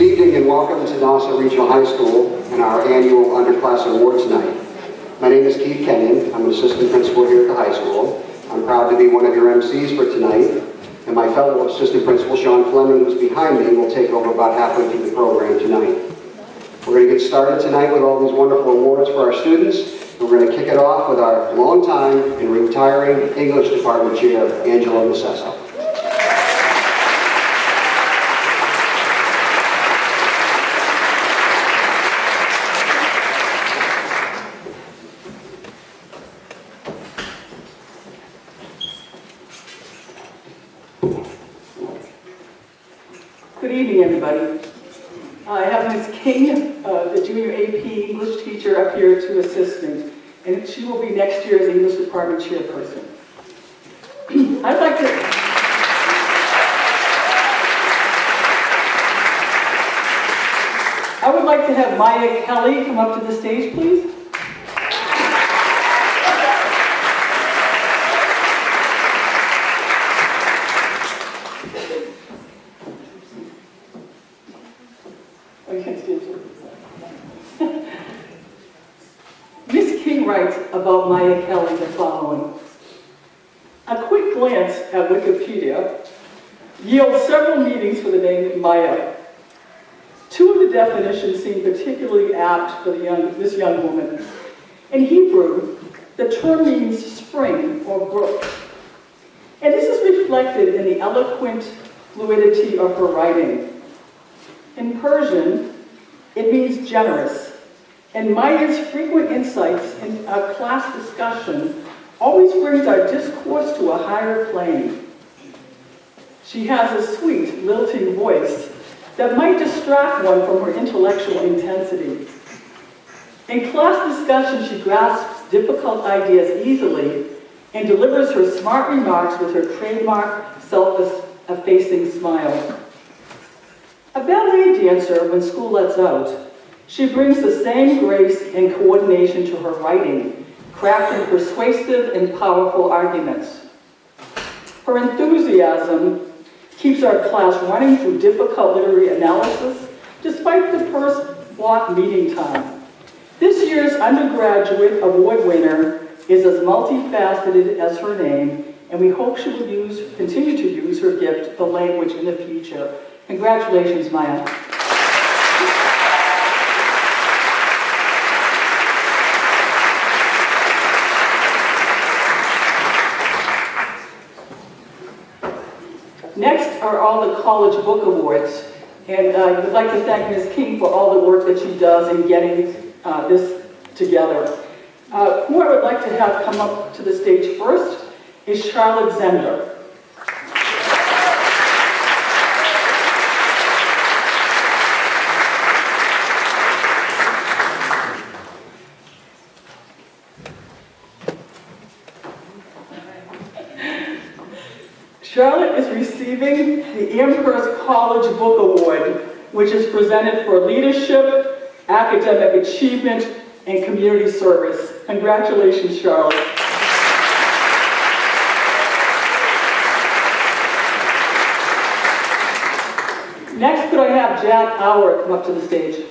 Good evening and welcome to Nassau Regional High School and our annual Underclass Awards Night. My name is Keith Kenyon. I'm an assistant principal here at the high school. I'm proud to be one of your MCs for tonight, and my fellow assistant principal, Sean Fleming, who's behind me, will take over about halfway through the program tonight. We're going to get started tonight with all these wonderful awards for our students. We're going to kick it off with our longtime and retiring English department chair, Angela Macesso. Good evening, everybody. I have Ms. King, the junior AP English teacher, up here to assist me, and she will be next year's English department chairperson. I would like to have Maya Kelly come up to the stage, please. Ms. King writes about Maya Kelly the following. A quick glance at Wikipedia yields several meanings for the name Maya. Two of the definitions seem particularly apt for this young woman. In Hebrew, the term means spring or brook. And this is reflected in the eloquent fluidity of her writing. In Persian, it means generous. And Maya's frequent insights in our class discussion always brings our discourse to a higher plane. She has a sweet, lilting voice that might distract one from her intellectual intensity. In class discussion, she grasps difficult ideas easily and delivers her smart remarks with her trademark, self-effacing smile. A ballet dancer, when school lets out, she brings the same grace and coordination to her writing, crafting persuasive and powerful arguments. Her enthusiasm keeps our class running through difficult literary analysis, despite the first block meeting time. This year's undergraduate award winner is as multifaceted as her name, and we hope she will continue to use her gift for language in the future. Congratulations, Maya. Next are all the College Book Awards, and I would like to thank Ms. King for all the work that she does in getting this together. Who I would like to have come up to the stage first is Charlotte Zender. Charlotte is receiving the Amherst College Book Award, which is presented for leadership, academic achievement, and community service. Congratulations, Charlotte. Next, could I have Jack Auer come up to the stage?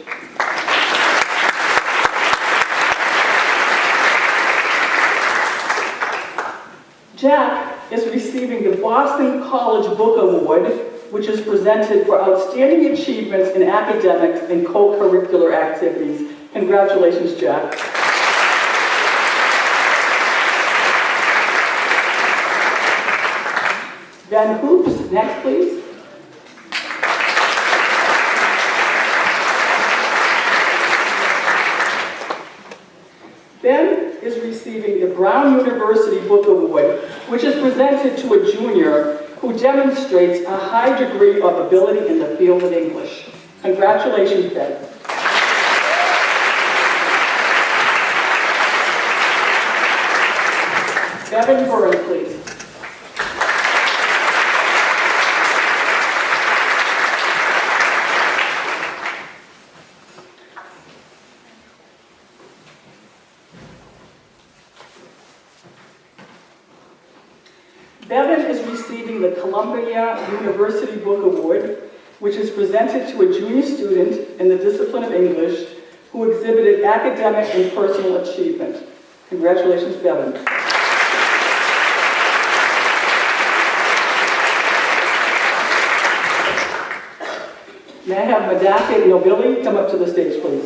Jack is receiving the Boston College Book Award, which is presented for outstanding achievements in academics and co-curricular activities. Congratulations, Jack. Ben Hoops, next please. Ben is receiving the Brown University Book Award, which is presented to a junior who demonstrates a high degree of ability in the field of English. Congratulations, Ben. Evan Burns, please. Bevan is receiving the Columbia University Book Award, which is presented to a junior student in the discipline of English who exhibited academic and personal achievement. Congratulations, Bevan. May I have Madaka Nobili come up to the stage, please?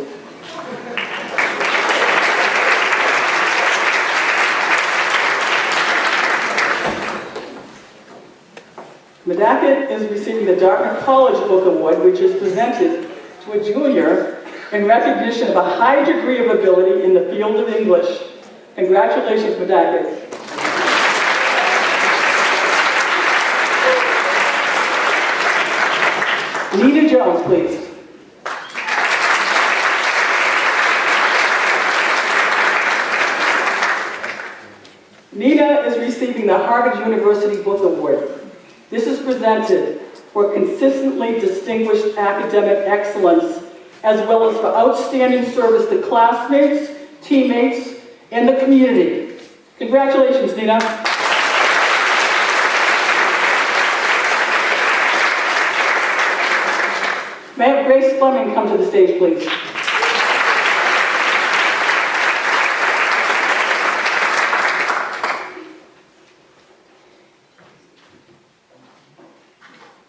Madaka is receiving the Dartmouth College Book Award, which is presented to a junior in recognition of a high degree of ability in the field of English. Congratulations, Madaka. Nina Jones, please. Nina is receiving the Harvard University Book Award. This is presented for consistently distinguished academic excellence, as well as for outstanding service to classmates, teammates, and the community. Congratulations, Nina. May I have Grace Fleming come to the stage, please?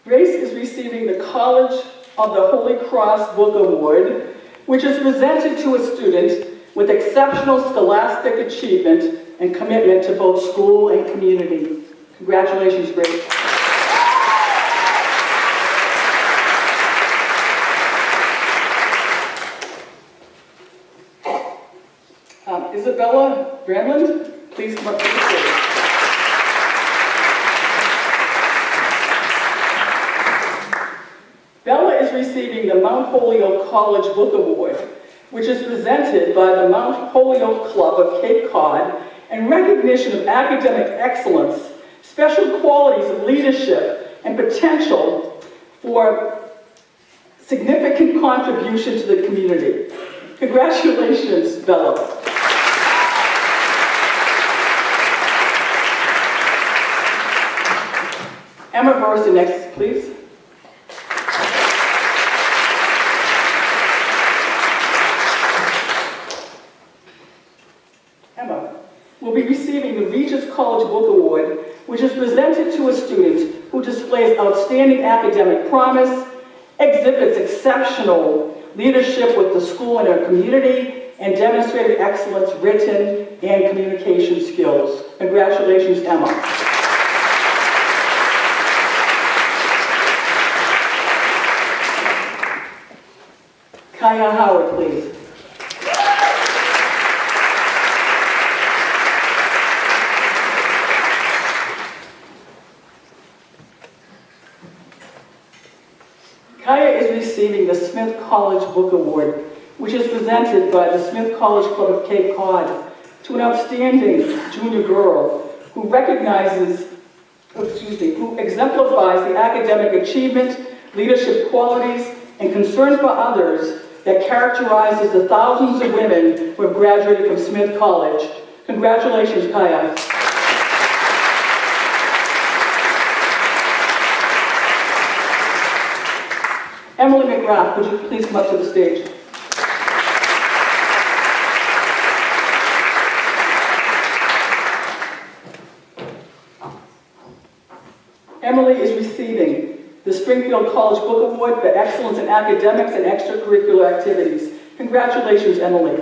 Grace is receiving the College of the Holy Cross Book Award, which is presented to a student with exceptional scholastic achievement and commitment to both school and community. Congratulations, Grace. Isabella Bramland, please come up to the stage. Bella is receiving the Mount Holyoke College Book Award, which is presented by the Mount Holyoke Club of Cape Cod in recognition of academic excellence, special qualities of leadership, and potential for significant contribution to the community. Congratulations, Bella. Emma Burson, next, please. Emma will be receiving the Regis College Book Award, which is presented to a student who displays outstanding academic promise, exhibits exceptional leadership with the school and our community, and demonstrated excellence written and communication skills. Congratulations, Emma. Kaya Howard, please. Kaya is receiving the Smith College Book Award, which is presented by the Smith College Club of Cape Cod to an outstanding junior girl who who exemplifies the academic achievement, leadership qualities, and concern for others that characterizes the thousands of women who have graduated from Smith College. Congratulations, Kaya. Emily McGrath, would you please come up to the stage? Emily is receiving the Springfield College Book Award for excellence in academics and extracurricular activities. Congratulations, Emily.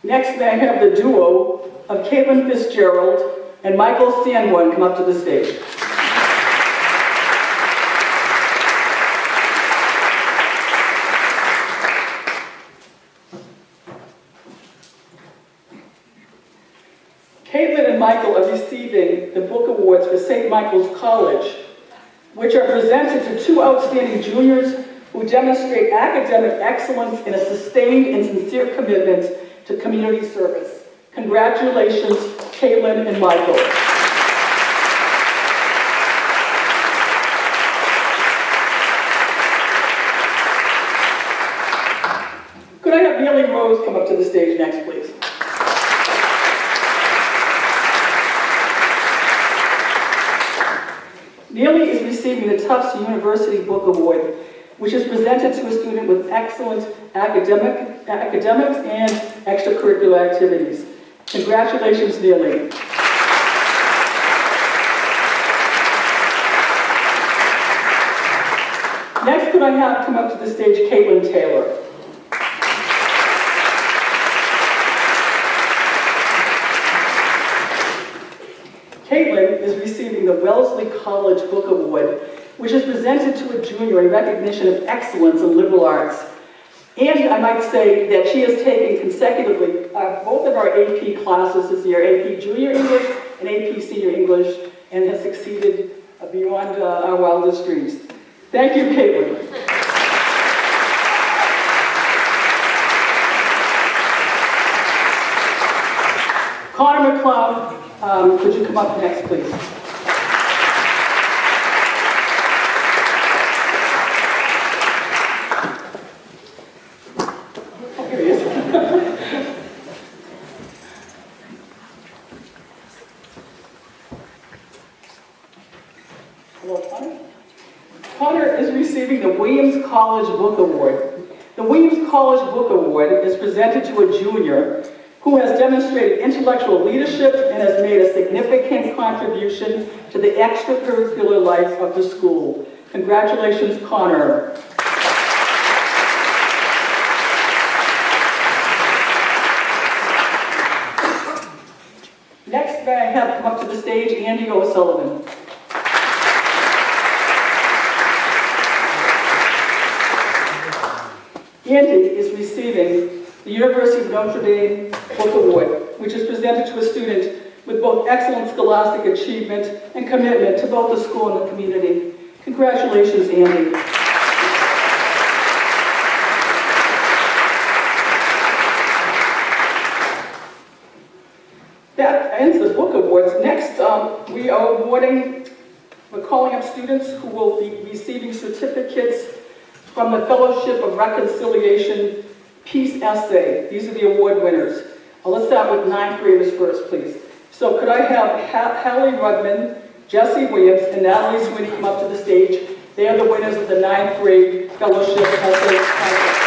Next, may I have the duo of Caitlin Fitzgerald and Michael Sanborn come up to the stage. Caitlin and Michael are receiving the book awards for St. Michael's College, which are presented to two outstanding juniors who demonstrate academic excellence and a sustained and sincere commitment to community service. Congratulations, Caitlin and Michael. Could I have Neely Rose come up to the stage next, please? Neely is receiving the Tufts University Book Award, which is presented to a student with excellent academics and extracurricular activities. Congratulations, Neely. Next, could I have come up to the stage Caitlin Taylor. Caitlin is receiving the Wellesley College Book Award, which is presented to a junior in recognition of excellence in liberal arts. And I might say that she has taken consecutively both of our AP classes this year, AP Junior English and AP Senior English, and has succeeded beyond our wildest dreams. Thank you, Caitlin. Connor McLeod, could you come up next, please? Oh, here he is. Hello, Connor. Connor is receiving the Williams College Book Award. The Williams College Book Award is presented to a junior who has demonstrated intellectual leadership and has made a significant contribution to the extracurricular life of the school. Congratulations, Connor. Next, may I have come up to the stage Andy O'Sullivan. Andy is receiving the University of Notre Dame Book Award, which is presented to a student with both excellent scholastic achievement and commitment to both the school and the community. Congratulations, Andy. That ends the book awards. Next, we're calling up students who will be receiving certificates from the Fellowship of Reconciliation Peace Essay. These are the award winners. Let's start with 9th graders first, please. So could I have Hallie Rudman, Jesse Williams, and Natalie Sweeney come up to the stage? They are the winners of the 9th grade Fellowship Essay Contest.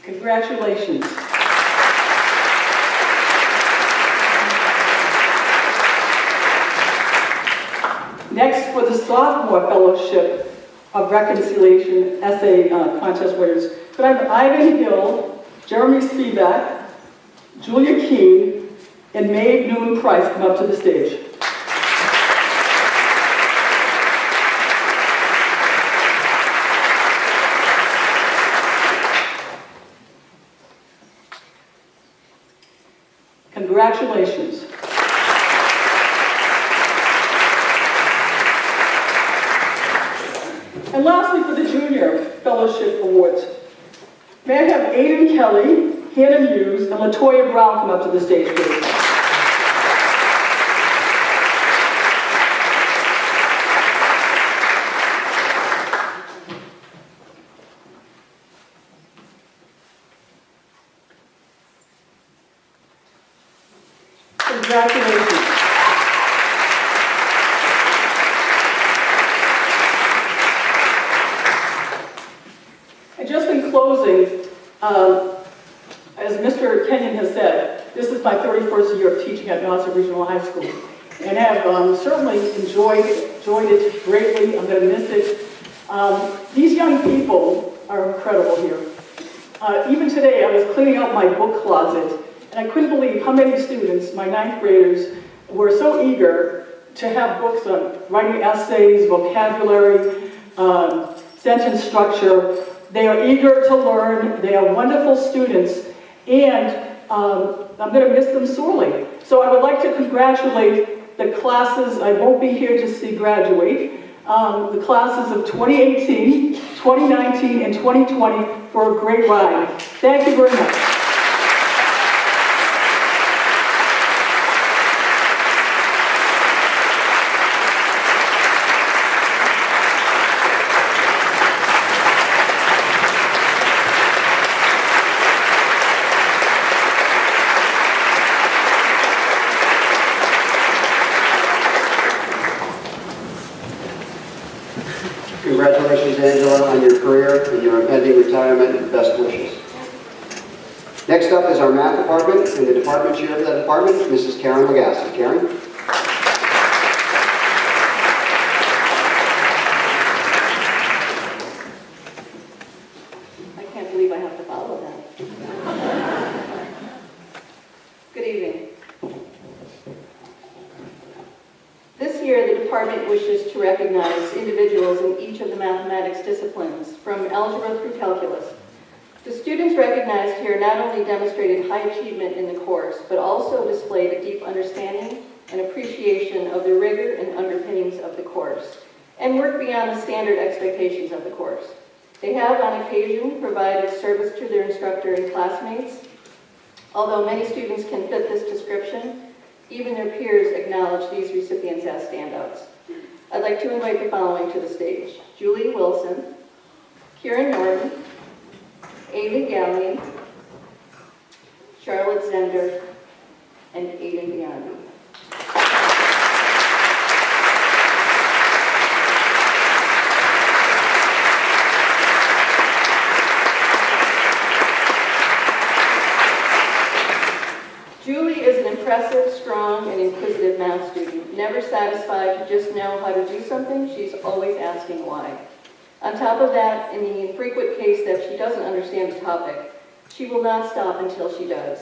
Congratulations. Next, for the Sophomore Fellowship of Reconciliation Essay Contest winners, could I have Ivan Hill, Jeremy Spivak, Julia Keene, and Maeve Noon Price come up to the stage. Congratulations. And lastly, for the Junior Fellowship Awards, may I have Aiden Kelly, Hannah Hughes, and LaToya Brown come up to the stage, please. Congratulations. And just in closing, as Mr. Kenyon has said, this is my 31st year of teaching at Nauset Regional High School, and have certainly enjoyed it greatly. I'm going to miss it. These young people are incredible here. Even today, I was cleaning out my book closet, and I couldn't believe how many students, my 9th graders, were so eager to have books on writing essays, vocabulary, sentence structure. They are eager to learn. They are wonderful students, and I'm going to miss them sorely. So I would like to congratulate the classes. I won't be here to see graduate. The classes of 2018, 2019, and 2020 for a great ride. Thank you very much. Charlotte on your career and your impending retirement, and best wishes. Next up is our math department, and the department chair of that department, Mrs. Karen Lagasse. Karen? I can't believe I have to follow that. Good evening. This year, the department wishes to recognize individuals in each of the mathematics disciplines, from algebra through calculus. The students recognized here not only demonstrated high achievement in the course, but also displayed a deep understanding and appreciation of the rigor and underpinnings of the course, and worked beyond the standard expectations of the course. They have, on occasion, provided service to their instructor and classmates. Although many students can fit this description, even their peers acknowledge these recipients as standouts. I'd like to invite the following to the stage: Julie Wilson, Kieran Norton, Ailey Gallion, Charlotte Zender, and Aiden Biondi. Julie is an impressive, strong, and inquisitive math student. Never satisfied to just know how to do something, she's always asking why. On top of that, in the infrequent case that she doesn't understand the topic, she will not stop until she does.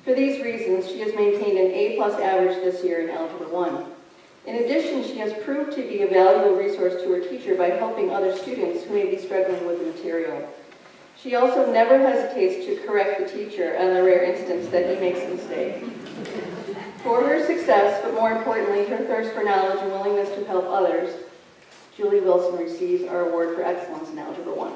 For these reasons, she has maintained an A+ average this year in Algebra 1. In addition, she has proved to be a valuable resource to her teacher by helping other students who may be struggling with the material. She also never hesitates to correct the teacher on the rare instance that he makes a mistake. For her success, but more importantly, her thirst for knowledge and willingness to help others, Julie Wilson receives our award for excellence in Algebra 1.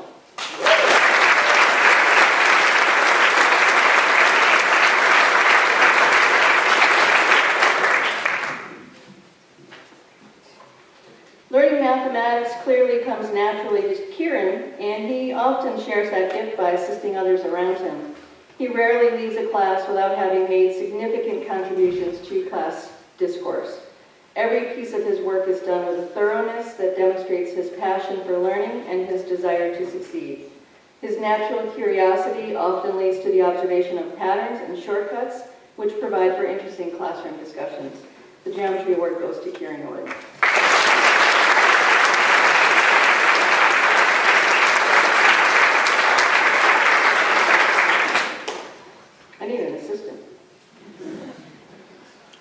Learning mathematics clearly comes naturally to Kieran, and he often shares that gift by assisting others around him. He rarely leaves a class without having made significant contributions to class discourse. Every piece of his work is done with a thoroughness that demonstrates his passion for learning and his desire to succeed. His natural curiosity often leads to the observation of patterns and shortcuts, which provide for interesting classroom discussions. The Geometry Award goes to Kieran Norton. I need an assistant.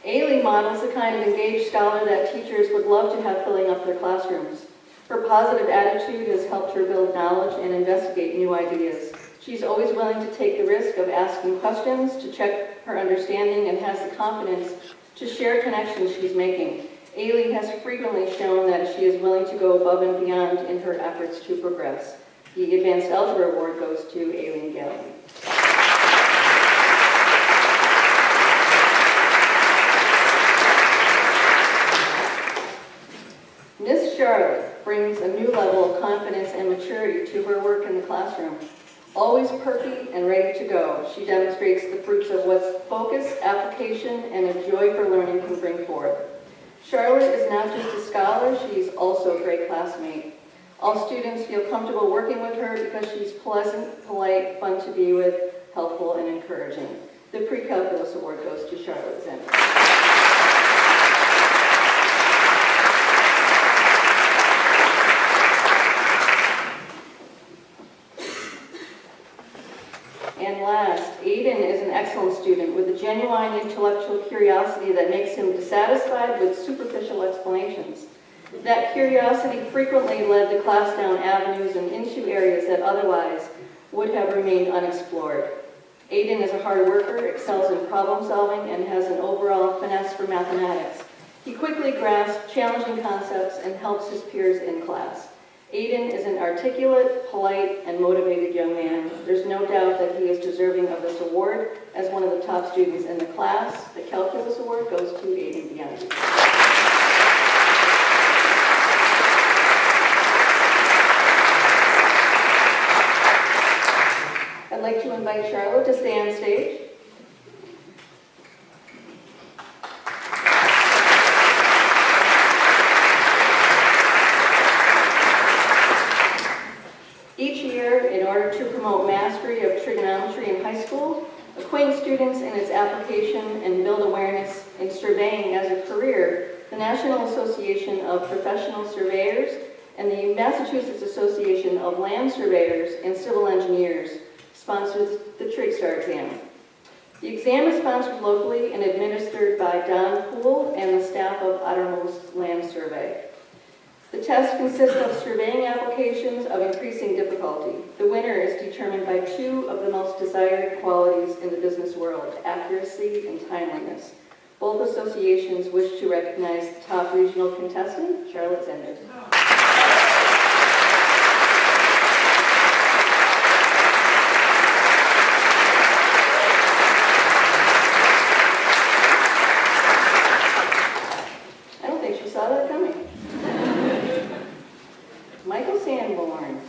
Ailey models the kind of engaged scholar that teachers would love to have filling up their classrooms. Her positive attitude has helped her build knowledge and investigate new ideas. She's always willing to take the risk of asking questions to check her understanding and has the confidence to share connections she's making. Ailey has frequently shown that she is willing to go above and beyond in her efforts to progress. The Advanced Algebra Award goes to Ailey Gallion. Miss Charlotte brings a new level of confidence and maturity to her work in the classroom. Always perky and ready to go, she demonstrates the fruits of what focus, application, and a joy for learning can bring forth. Charlotte is not just a scholar, she's also a great classmate. All students feel comfortable working with her because she's pleasant, polite, fun to be with, helpful, and encouraging. The Pre-Calculus Award goes to Charlotte Zender. And last, Aiden is an excellent student with a genuine intellectual curiosity that makes him dissatisfied with superficial explanations. That curiosity frequently led the class down avenues and into areas that otherwise would have remained unexplored. Aiden is a hard worker, excels in problem solving, and has an overall finesse for mathematics. He quickly grasps challenging concepts and helps his peers in class. Aiden is an articulate, polite, and motivated young man. There's no doubt that he is deserving of this award as one of the top students in the class. The Calculus Award goes to Aiden Biondi. I'd like to invite Charlotte to stay on stage. promote mastery of trigonometry in high school, acquaint students in its application, and build awareness in surveying as a career, the National Association of Professional Surveyors and the Massachusetts Association of Land Surveyors and Civil Engineers sponsors the TrigStar exam. The exam is sponsored locally and administered by Don Poole and the staff of Outermost Land Survey. The test consists of surveying applications of increasing difficulty. The winner is determined by two of the most desired qualities in the business world, accuracy and timeliness. Both associations wish to recognize the top regional contestant, Charlotte Zender. I don't think she saw that coming. Michael Sanborn.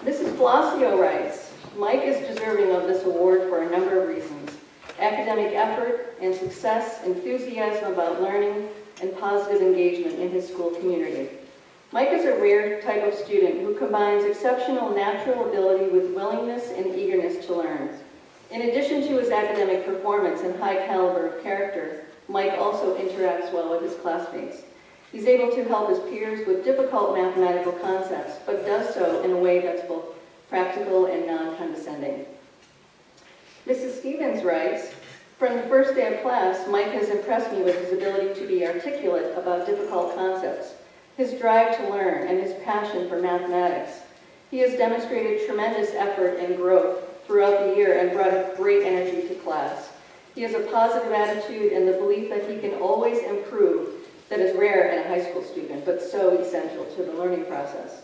Mrs. Blasio writes, Mike is deserving of this award for a number of reasons. Academic effort and success, enthusiasm about learning, and positive engagement in his school community. Mike is a rare type of student who combines exceptional natural ability with willingness and eagerness to learn. In addition to his academic performance and high caliber of character, Mike also interacts well with his classmates. He's able to help his peers with difficult mathematical concepts, but does so in a way that's both practical and non-condescending. Mrs. Stevens writes, from the first day of class, Mike has impressed me with his ability to be articulate about difficult concepts, his drive to learn, and his passion for mathematics. He has demonstrated tremendous effort and growth throughout the year and brought a great energy to class. He has a positive attitude and the belief that he can always improve that is rare in a high school student, but so essential to the learning process.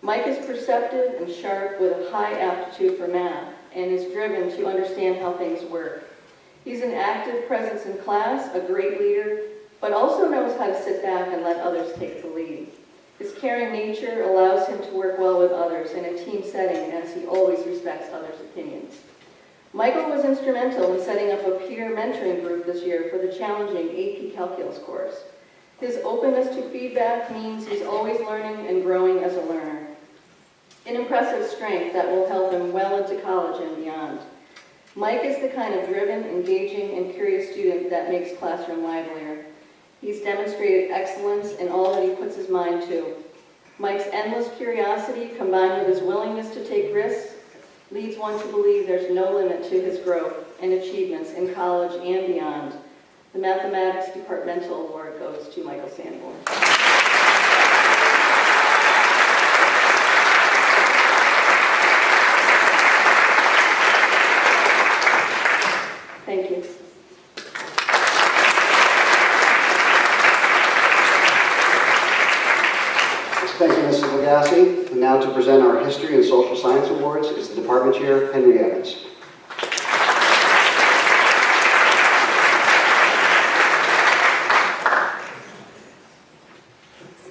Mike is perceptive and sharp with a high aptitude for math and is driven to understand how things work. He's an active presence in class, a great leader, but also knows how to sit back and let others take the lead. His caring nature allows him to work well with others in a team setting as he always respects others' opinions. Michael was instrumental in setting up a peer mentoring group this year for the challenging AP Calculus course. His openness to feedback means he's always learning and growing as a learner. An impressive strength that will help him well into college and beyond. Mike is the kind of driven, engaging, and curious student that makes classroom livelier. He's demonstrated excellence in all that he puts his mind to. Mike's endless curiosity, combined with his willingness to take risks, leads one to believe there's no limit to his growth and achievements in college and beyond. The Mathematics Departmental Award goes to Michael Sanborn. Thank you. Thank you, Mrs. Legassi. And now to present our History and Social Science Awards is the Department Chair, Henry Evans.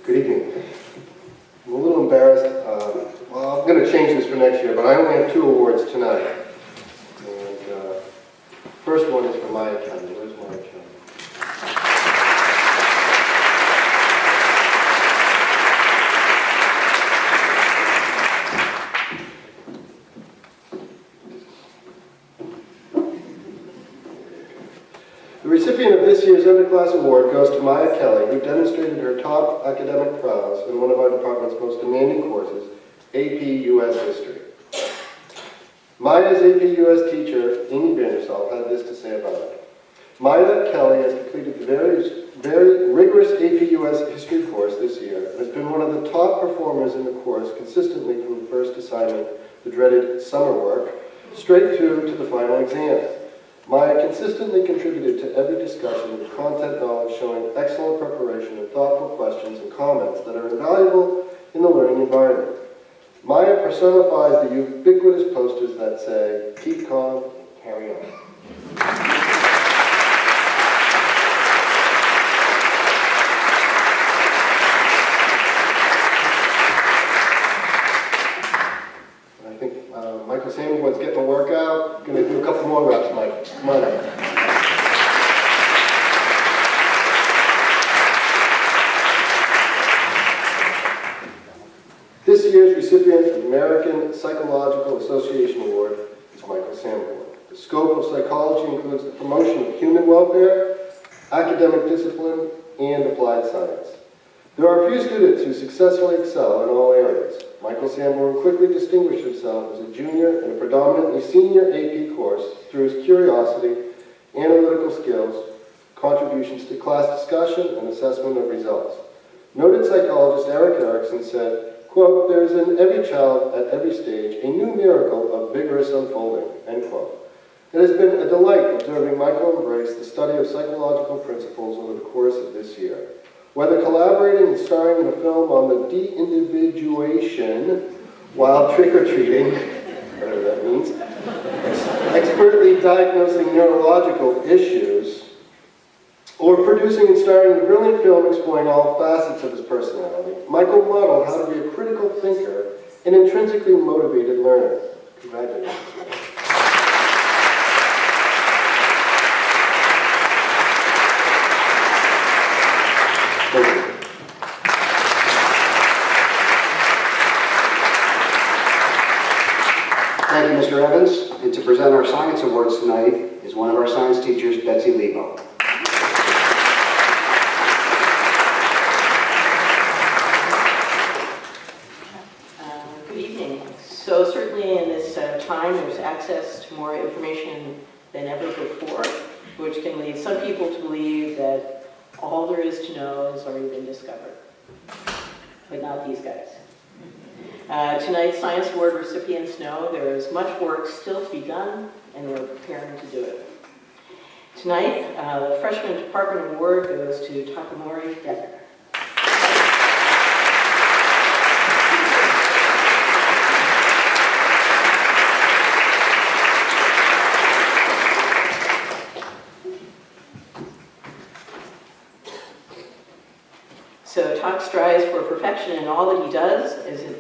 Good evening. I'm a little embarrassed. Well, I'm going to change this for next year, but I only have 2 awards tonight. And first one is for Maya Kelly. Where's Maya Kelly? The recipient of this year's Underclass Award goes to Maya Kelly, who demonstrated her top academic prowess in one of our department's most demanding courses, AP US History. Maya's AP US teacher, Amy Vandersall, had this to say about it. Maya Kelly has completed the very rigorous AP US History course this year and has been one of the top performers in the course consistently from the first assignment, the dreaded summer work, straight through to the final exam. Maya consistently contributed to every discussion with content knowledge showing excellent preparation and thoughtful questions and comments that are invaluable in the learning environment. Maya personifies the ubiquitous posters that say, keep calm, carry on. I think Michael Sanborn's getting a workout. Going to do a couple more reps, Mike. Come on up. American Psychological Association Award is Michael Sanborn. The scope of psychology includes the promotion of human welfare, academic discipline, and applied science. There are few students who successfully excel in all areas. Michael Sanborn quickly distinguished himself as a junior in a predominantly senior AP course through his curiosity, analytical skills, contributions to class discussion, and assessment of results. Noted psychologist Eric Erickson said, quote, "There is in every child at every stage a new miracle of vigorous unfolding," end quote. It has been a delight observing Michael embrace the study of psychological principles over the course of this year. Whether collaborating and starring in a film on the de-individuation while trick-or-treating, whatever that means, expertly diagnosing neurological issues, or producing and starring in a brilliant film exploring all facets of his personality, Michael modeled how to be a critical thinker and intrinsically motivated learner. Congratulations. Thank you. Thank you, Mr. Evans. And to present our science awards tonight is one of our science teachers, Betsy Lebo. Good evening. So certainly in this time, there's access to more information than ever before, which can lead some people to believe that all there is to know has already been discovered, but not these guys. Tonight's Science Award recipients know there is much work still to be done, and they're preparing to do it. Tonight, the Freshman Department Award goes to Takamori Decker. So Tak strives for perfection in all that he does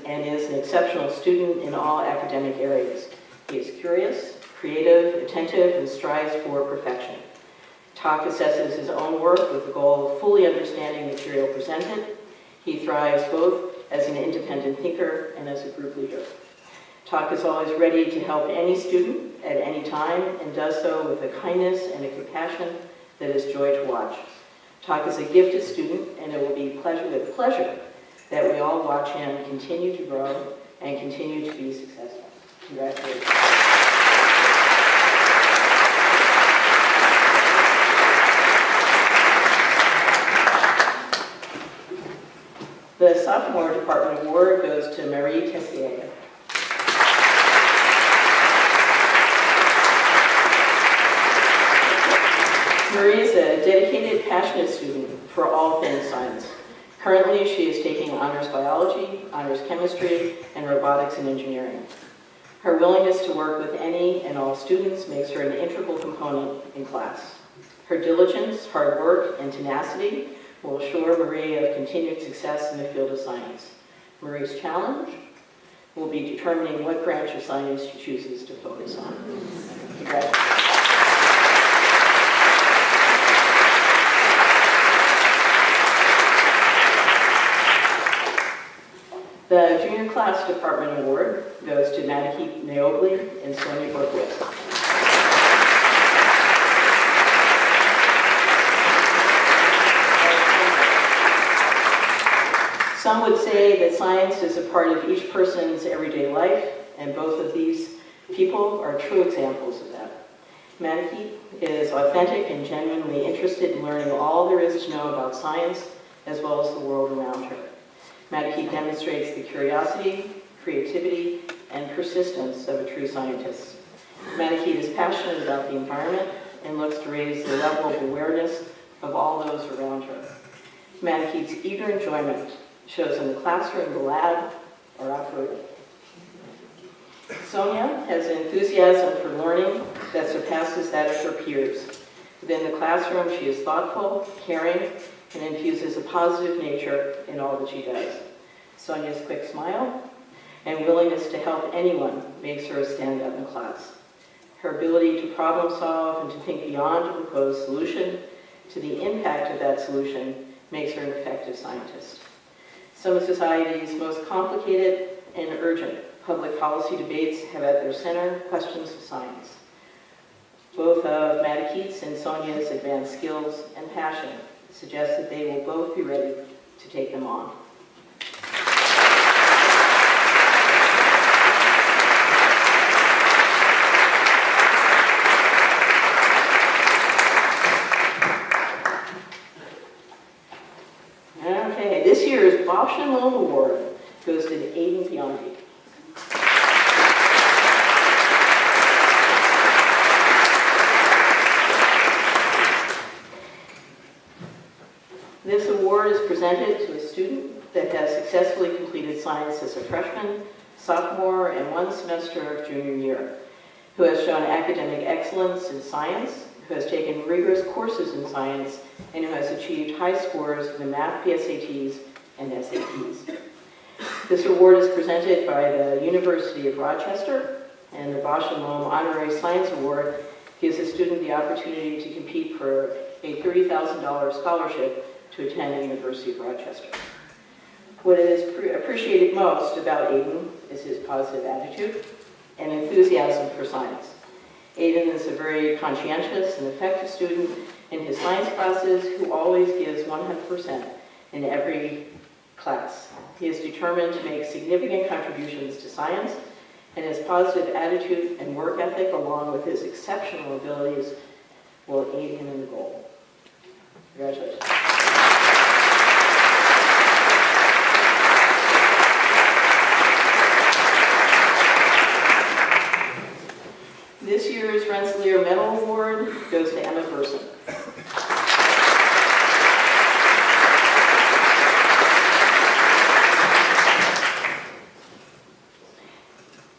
and is an exceptional student in all academic areas. He is curious, creative, attentive, and strives for perfection. Tak assesses his own work with the goal of fully understanding material presented. He thrives both as an independent thinker and as a group leader. Tak is always ready to help any student at any time and does so with a kindness and a compassion that is joy to watch. Tak is a gifted student, and it will be with pleasure that we all watch him continue to grow and continue to be successful. Congratulations. The Sophomore Department Award goes to Marie Tessier. Marie is a dedicated, passionate student for all things science. Currently, she is taking honors biology, honors chemistry, and robotics and engineering. Her willingness to work with any and all students makes her an integral component in class. Her diligence, hard work, and tenacity will assure Marie of continued success in the field of science. Marie's challenge will be determining what branch of science she chooses to focus on. Congratulations. The Junior Class Department Award goes to Madaki Naobli and Sonia Borgwitz. Some would say that science is a part of each person's everyday life, and both of these people are true examples of that. Madaki is authentic and genuinely interested in learning all there is to know about science, as well as the world around her. Madaki demonstrates the curiosity, creativity, and persistence of a true scientist. Madaki is passionate about the environment and looks to raise the level of awareness of all those around her. Madaki's eager enjoyment shows in the classroom, the lab, or off-road. Sonia has an enthusiasm for learning that surpasses that of her peers. Within the classroom, she is thoughtful, caring, and infuses a positive nature in all that she does. Sonia's quick smile and willingness to help anyone makes her a stand-up in class. Her ability to problem solve and to think beyond a proposed solution to the impact of that solution makes her an effective scientist. Some of society's most complicated and urgent Public policy debates have at their center questions of science. Both of Madikeet's and Sonia's advanced skills and passion suggest that they will both be ready to take them on. Okay, this year's Bosch and Loam Award goes to Aiden Biondi. This award is presented to a student that has successfully completed science as a freshman, sophomore, and one semester of junior year, who has shown academic excellence in science, who has taken rigorous courses in science, and who has achieved high scores in the math PSATs and SATs. This award is presented by the University of Rochester, and the Bosch and Loam Honorary Science Award gives a student the opportunity to compete for a $30,000 scholarship to attend the University of Rochester. What is appreciated most about Aiden is his positive attitude and enthusiasm for science. Aiden is a very conscientious and effective student in his science classes who always gives 100% in every class. He is determined to make significant contributions to science, and his positive attitude and work ethic, along with his exceptional abilities, will aid him in the goal. Congratulations. This year's Rensselaer Medal Award goes to Emma Burson.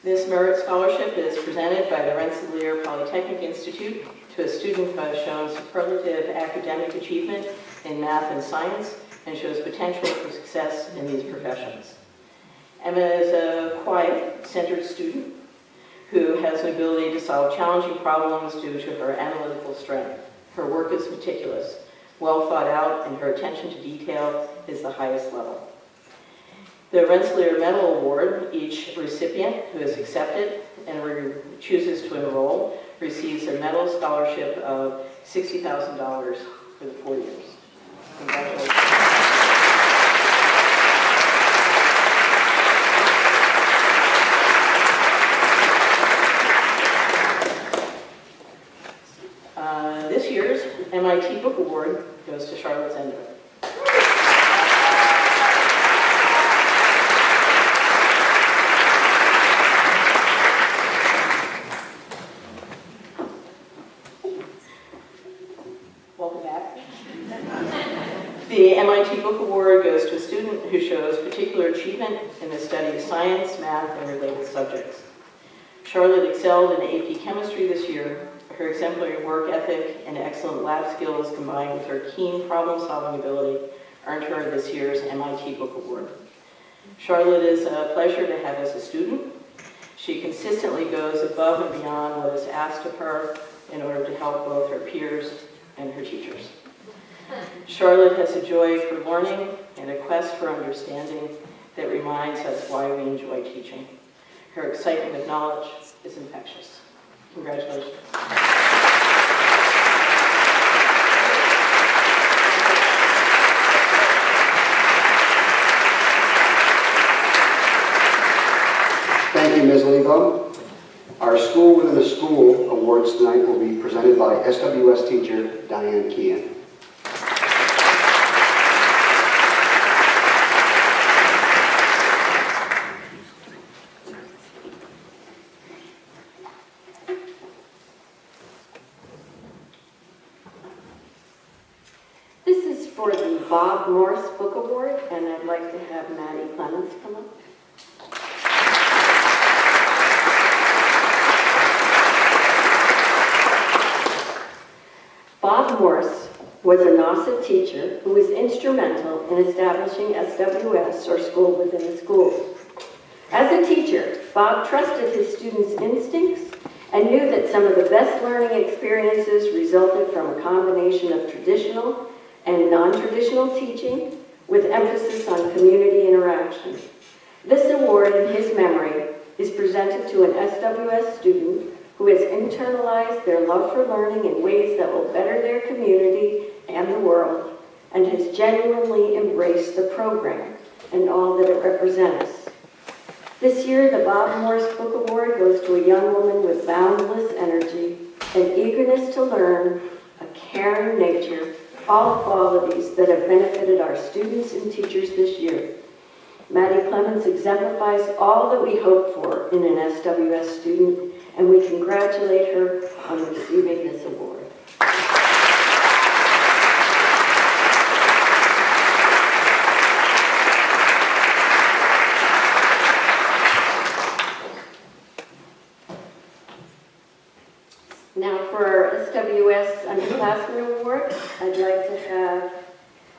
This merit scholarship is presented by the Rensselaer Polytechnic Institute to a student who has shown superlative academic achievement in math and science and shows potential for success in these professions. Emma is a quiet, centered student who has an ability to solve challenging problems due to her analytical strength. Her work is meticulous, well thought out, and her attention to detail is the highest level. The Rensselaer Medal Award, each recipient who is accepted and chooses to enroll receives a medal scholarship of $60,000 for the 4 years. Congratulations. This year's MIT Book Award goes to Charlotte Zender. Welcome back. The MIT Book Award goes to a student who shows particular achievement in the study of science, math, and related subjects. Charlotte excelled in AP Chemistry this year. Her exemplary work ethic and excellent lab skills combined with her keen problem-solving ability earned her this year's MIT Book Award. Charlotte is a pleasure to have as a student. She consistently goes above and beyond what is asked of her in order to help both her peers and her teachers. Charlotte has a joy for learning and a quest for understanding that reminds us why we enjoy teaching. Her excitement of knowledge is infectious. Congratulations. Thank you, Ms. Lebo. Our School Within a School awards tonight will be presented by SWS teacher Diane Kean. This is for the Bob Morse Book Award, and I'd like to have Maddie Clements come up. Bob Morse was a NASA teacher who was instrumental in establishing SWS, or School Within a School. As a teacher, Bob trusted his students' instincts and knew that some of the best learning experiences resulted from a combination of traditional and non-traditional teaching with emphasis on community interaction. This award in his memory is presented to an SWS student who has internalized their love for learning in ways that will better their community and the world, and has genuinely embraced the program and all that it represents. This year, the Bob Morris Book Award goes to a young woman with boundless energy, an eagerness to learn, a caring nature, all qualities that have benefited our students and teachers this year. Maddie Clemens exemplifies all that we hope for in an SWS student, and we congratulate her on receiving this award. Now for our SWS Underclassman Award, I'd like to have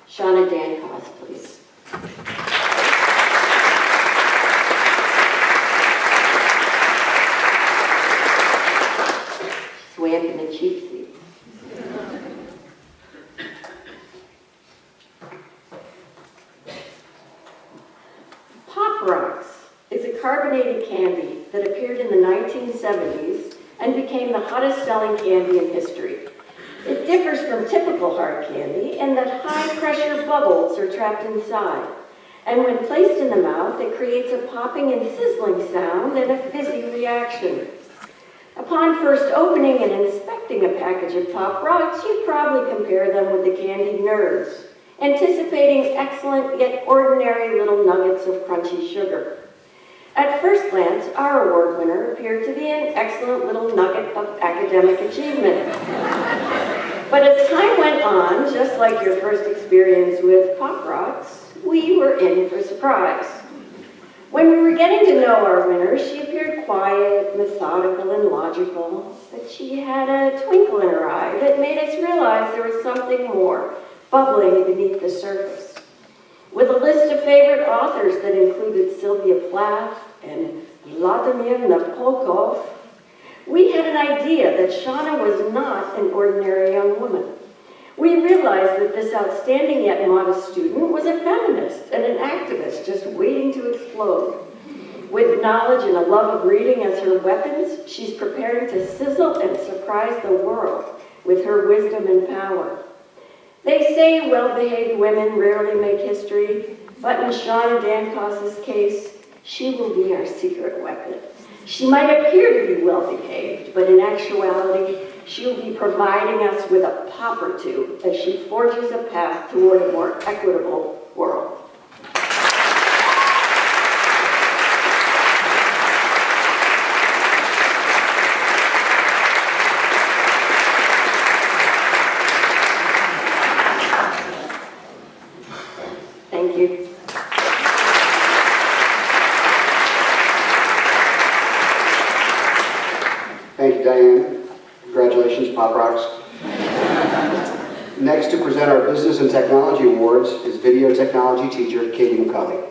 Shauna Dankos, please. Swam in the cheap seat. Pop Rocks is a carbonated candy that appeared in the 1970s and became the hottest selling candy in history. It differs from typical hard candy in that high-pressure bubbles are trapped inside, and when placed in the mouth, it creates a popping and sizzling sound and a fizzy reaction. Upon first opening and inspecting a package of Pop Rocks, you'd probably compare them with the candy Nerds, anticipating excellent yet ordinary little nuggets of crunchy sugar. At first glance, our award winner appeared to be an excellent little nugget of academic achievement. But as time went on, just like your first experience with Pop Rocks, we were in for a surprise. When we were getting to know our winner, she appeared quiet, methodical, and logical, but she had a twinkle in her eye that made us realize there was something more bubbling beneath the surface. With a list of favorite authors that included Sylvia Plath and Vladimir Nabokov, we had an idea that Shauna was not an ordinary young woman. We realized that this outstanding yet modest student was a feminist and an activist just waiting to explode. With knowledge and a love of reading as her weapons, she's preparing to sizzle and surprise the world with her wisdom and power. They say well-behaved women rarely make history, but in Shauna Dankos' case, she will be our secret weapon. She might appear to be well-behaved, but in actuality, she'll be providing us with a pop or two as she forges a path toward a more equitable world. Thank you. Thank you, Diane. Congratulations, Pop Rocks. Next to present our Business and Technology Awards is video technology teacher Katie McCulley.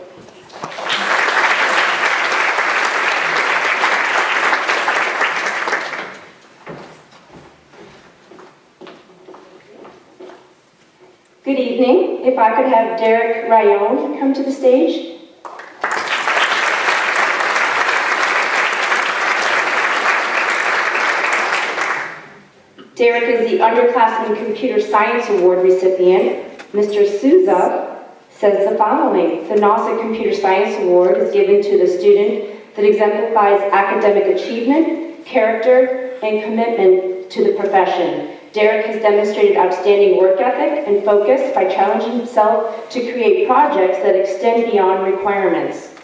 Good evening. If I could have Derek Rayon come to the stage. Derek is the Underclassman Computer Science Award recipient. Mr. Souza says the following: the NASA Computer Science Award is given to the student that exemplifies academic achievement, character, and commitment to the profession. Derek has demonstrated outstanding work ethic and focus by challenging himself to create projects that extend beyond requirements.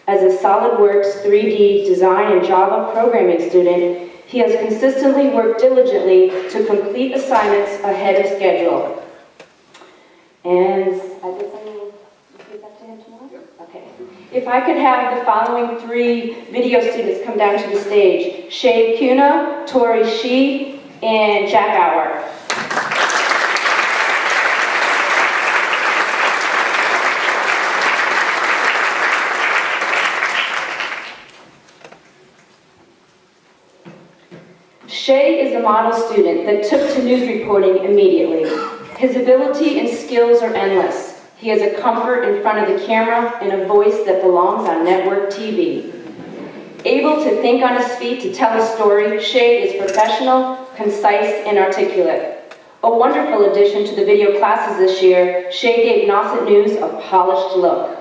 As a SolidWorks 3D design and Java programming student, he has consistently worked diligently to complete assignments ahead of schedule. And I guess I will give that to him tomorrow? Okay. If I could have the following three video students come down to the stage: Shay Kuna, Tori Shi, and Jack Auer. Shay is a model student that took to news reporting immediately. His ability and skills are endless. He has a comfort in front of the camera and a voice that belongs on network TV. Able to think on his feet to tell a story, Shay is professional, concise, and articulate. A wonderful addition to the video classes this year, Shay gave Nauset News a polished look.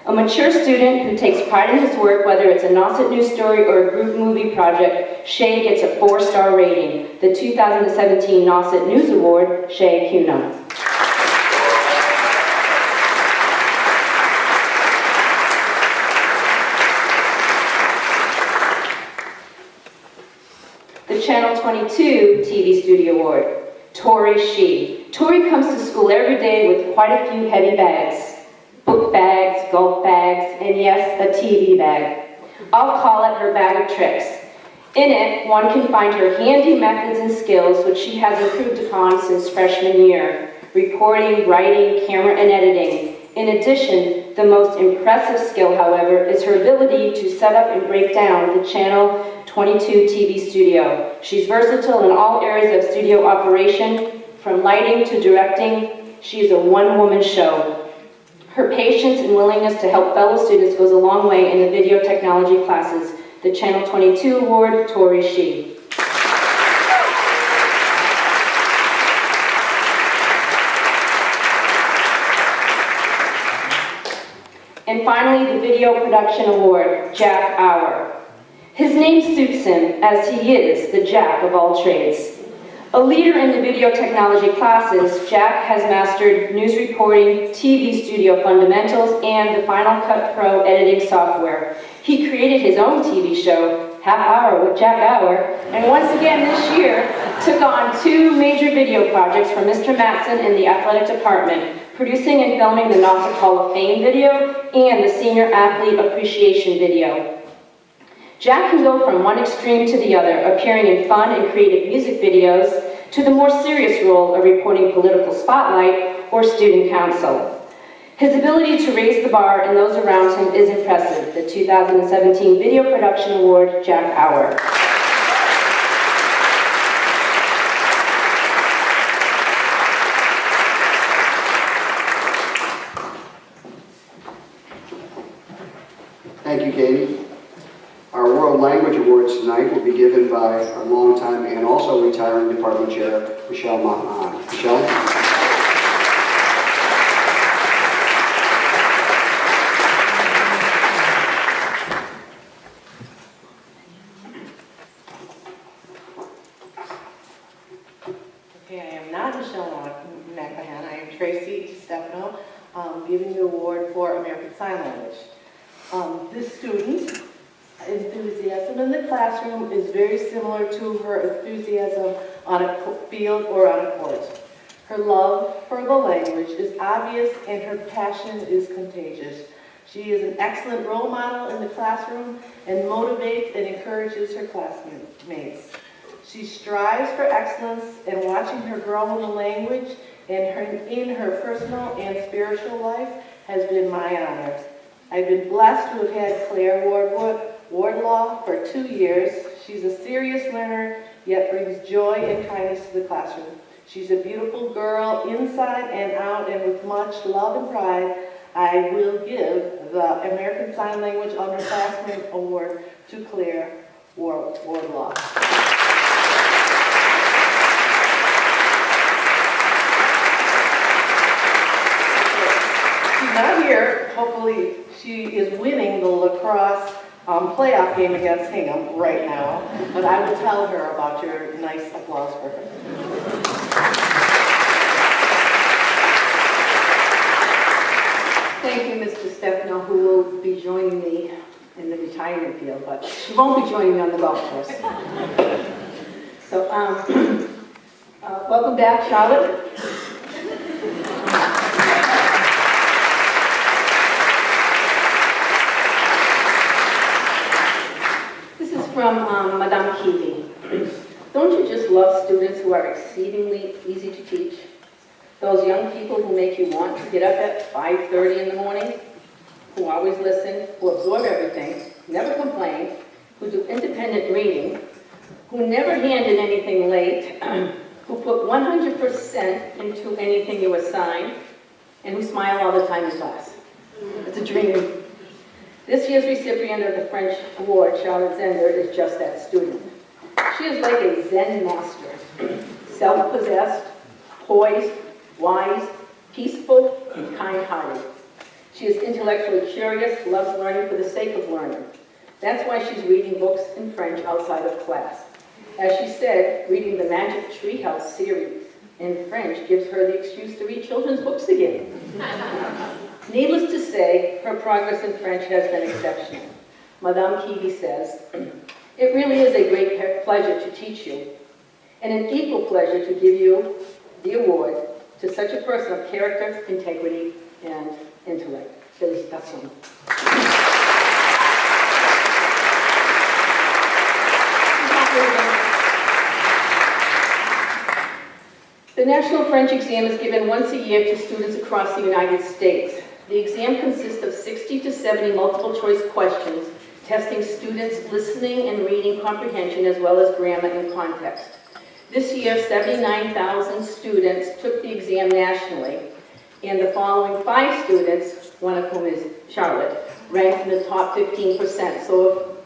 A mature student who takes pride in his work, whether it's a Nauset News story or a group movie project, Shay gets a 4-star rating. The 2017 Nauset News Award, Shay Cuna. The Channel 22 TV Studio Award, Tori Shee. Tori comes to school every day with quite a few heavy bags. Book bags, golf bags, and yes, a TV bag. I'll call it her bag of tricks. In it, one can find her handy methods and skills which she has improved upon since freshman year. Reporting, writing, camera, and editing. In addition, the most impressive skill, however, is her ability to set up and break down the Channel 22 TV studio. She's versatile in all areas of studio operation, from lighting to directing. She is a one-woman show. Her patience and willingness to help fellow students goes a long way in the video technology classes. The Channel 22 Award, Tori Shee. And finally, the Video Production Award, Jack Auer. His name suits him, as he is the jack of all trades. A leader in the video technology classes, Jack has mastered news reporting, TV studio fundamentals, and the Final Cut Pro editing software. He created his own TV show, Half Hour with Jack Auer, and once again this year took on 2 major video projects for Mr. Matson in the athletic department, producing and filming the Nauset Hall of Fame video and the Senior Athlete Appreciation video. Jack can go from one extreme to the other, appearing in fun and creative music videos, to the more serious role of reporting political spotlight or student council. His ability to raise the bar and those around him is impressive. The 2017 Video Production Award, Jack Auer. Thank you, Katie. Our World Language Awards tonight will be given by our longtime and also retiring Department Chair, Michelle Montman. Michelle? Okay, I am not Michelle McMahon. I am Tracy Stefano, giving the award for American Sign Language. This student's enthusiasm in the classroom is very similar to her enthusiasm on a field or on a court. Her love for the language is obvious and her passion is contagious. She is an excellent role model in the classroom and motivates and encourages her classmates. She strives for excellence, and watching her grow in the language and in her personal and spiritual life has been my honor. I've been blessed to have had Claire Wardlaw for 2 years. She's a serious learner, yet brings joy and kindness to the classroom. She's a beautiful girl inside and out, and with much love and pride, I will give the American Sign Language Underclassman Award to Claire Wardlaw. She's not here. Hopefully she is winning the lacrosse playoff game against Hingham right now, but I will tell her about your nice applause for her. Thank you, Mr. Stefano, who will be joining me in the retirement field, but she won't be joining me on the golf course. So, welcome back, Charlotte. This is from Madame Kiwi. Don't you just love students who are exceedingly easy to teach? Those young people who make you want to get up at 5:30 in the morning, who always listen, who absorb everything, never complain, who do independent reading, who never hand in anything late, who put 100% into anything you assign, and who smile all the time in class. It's a dream. This year's recipient of the French Award, Charlotte Zender, is just that student. She is like a Zen master, self-possessed, poised, wise, peaceful, and kind-hearted. She is intellectually curious, loves learning for the sake of learning. That's why she's reading books in French outside of class. As she said, reading the Magic Treehouse series in French gives her the excuse to read children's books again. Needless to say, her progress in French has been exceptional. Madame Kivi says, "It really is a great pleasure to teach you, and an equal pleasure to give you the award to such a person of character, integrity, and intellect." Félicitations. The National French Exam is given once a year to students across the United States. The exam consists of 60 to 70 multiple choice questions, testing students' listening and reading comprehension as well as grammar and context. This year, 79,000 students took the exam nationally, and the following 5 students, one of whom is Charlotte, ranked in the top 15%. So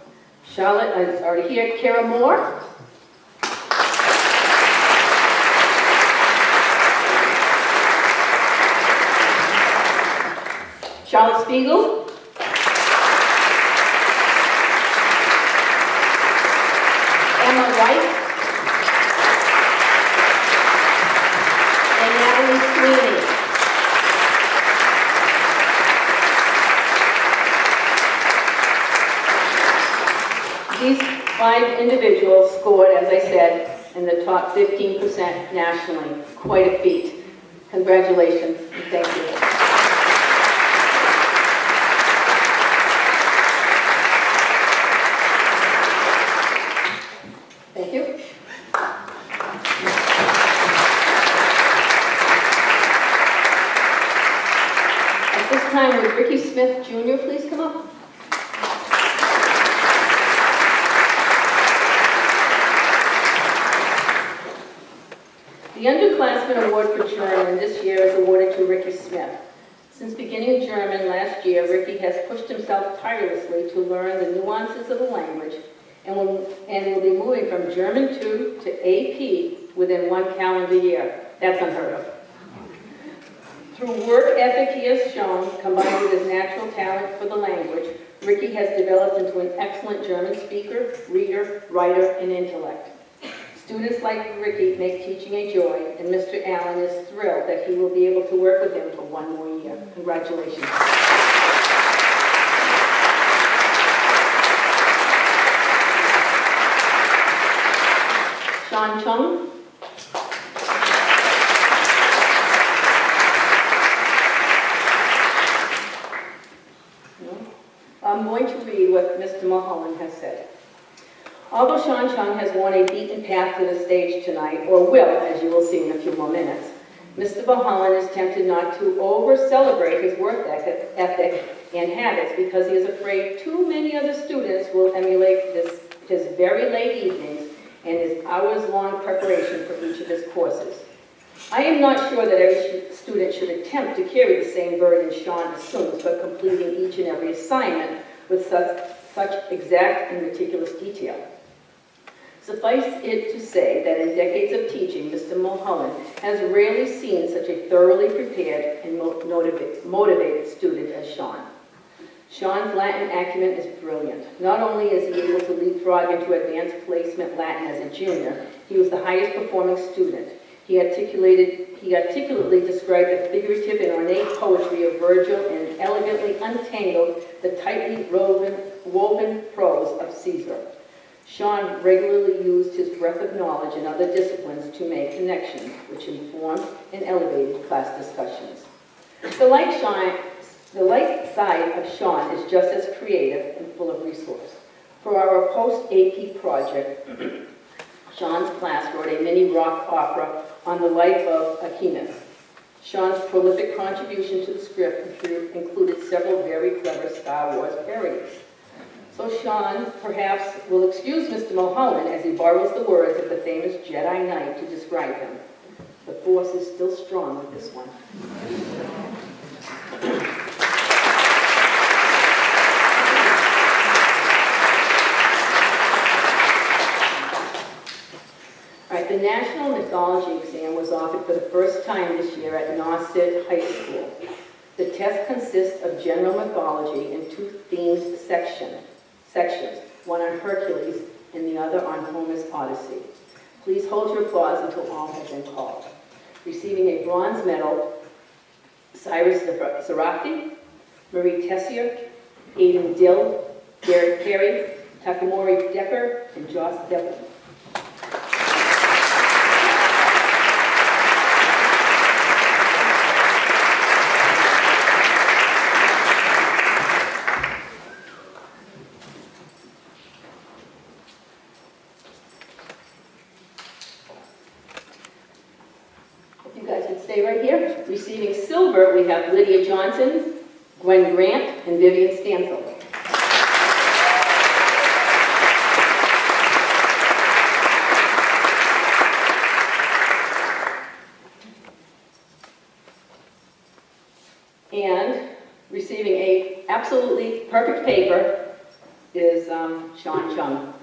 Charlotte is already here. Kara Moore. Charlotte Spiegel. Emma White. And Natalie Sweeney. These 5 individuals scored, as I said, in the top 15% nationally. Quite a feat. Congratulations, and thank you. Thank you. At this time, would Ricky Smith Jr. please come up? The Underclassman Award for German this year is awarded to Ricky Smith. Since beginning German last year, Ricky has pushed himself tirelessly to learn the nuances of the language and will be moving from German 2 to AP within 1 calendar year. That's unheard of. Through work ethic he has shown, combined with his natural talent for the language, Ricky has developed into an excellent German speaker, reader, writer, and intellect. Students like Ricky make teaching a joy, and Mr. Allen is thrilled that he will be able to work with him for 1 more year. Congratulations. Sean Chung. I'm going to read what Mr. Mulholland has said. Although Sean Chung has worn a beaten path to the stage tonight, or will, as you will see in a few more minutes, Mr. Mulholland is tempted not to over-celebrate his work ethic and habits because he is afraid too many other students will emulate his very late evenings and his hours-long preparation for each of his courses. I am not sure that every student should attempt to carry the same burden Sean assumes for completing each and every assignment with such exact and meticulous detail. Suffice it to say that in decades of teaching, Mr. Mulholland has rarely seen such a thoroughly prepared and motivated student as Sean. Sean's Latin acumen is brilliant. Not only is he able to leapfrog into advanced placement Latin as a junior, he was the highest performing student. He articulately described the figurative and ornate poetry of Virgil and elegantly untangled the tightly woven prose of Caesar. Sean regularly used his breadth of knowledge in other disciplines to make connections, which informed and elevated class discussions. The light side of Sean is just as creative and full of resource. For our post-AP project, Sean's class wrote a mini rock opera on the life of Aquinas. Sean's prolific contribution to the script included several very clever Star Wars parodies. So Sean perhaps will excuse Mr. Mulholland as he borrows the words of the famous Jedi Knight to describe him. The Force is still strong with this one. for the first time this year at Nauset High School. The test consists of general mythology in two themed sections, one on Hercules and the other on Homer's Odyssey. Please hold your applause until all have been called. Receiving a bronze medal, Cyrus Zarate, Marie Tessier, Aidan Dill, Derek Perry, Takamori Decker, and Joss Devlin. If you guys would stay right here. Receiving silver, we have Lydia Johnson, Gwen Grant, and Vivian Stansel. And receiving a absolutely perfect paper is Sean Chung.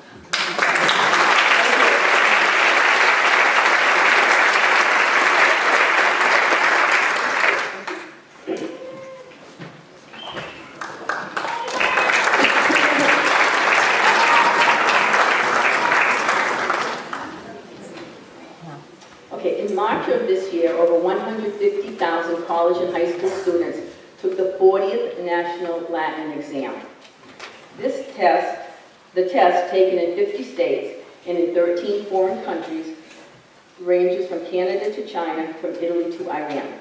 Okay, in March of this year, over 150,000 college and high school students took the 40th National Latin Exam. This test, the test taken in 50 states and in 13 foreign countries, ranges from Canada to China, from Italy to Iran.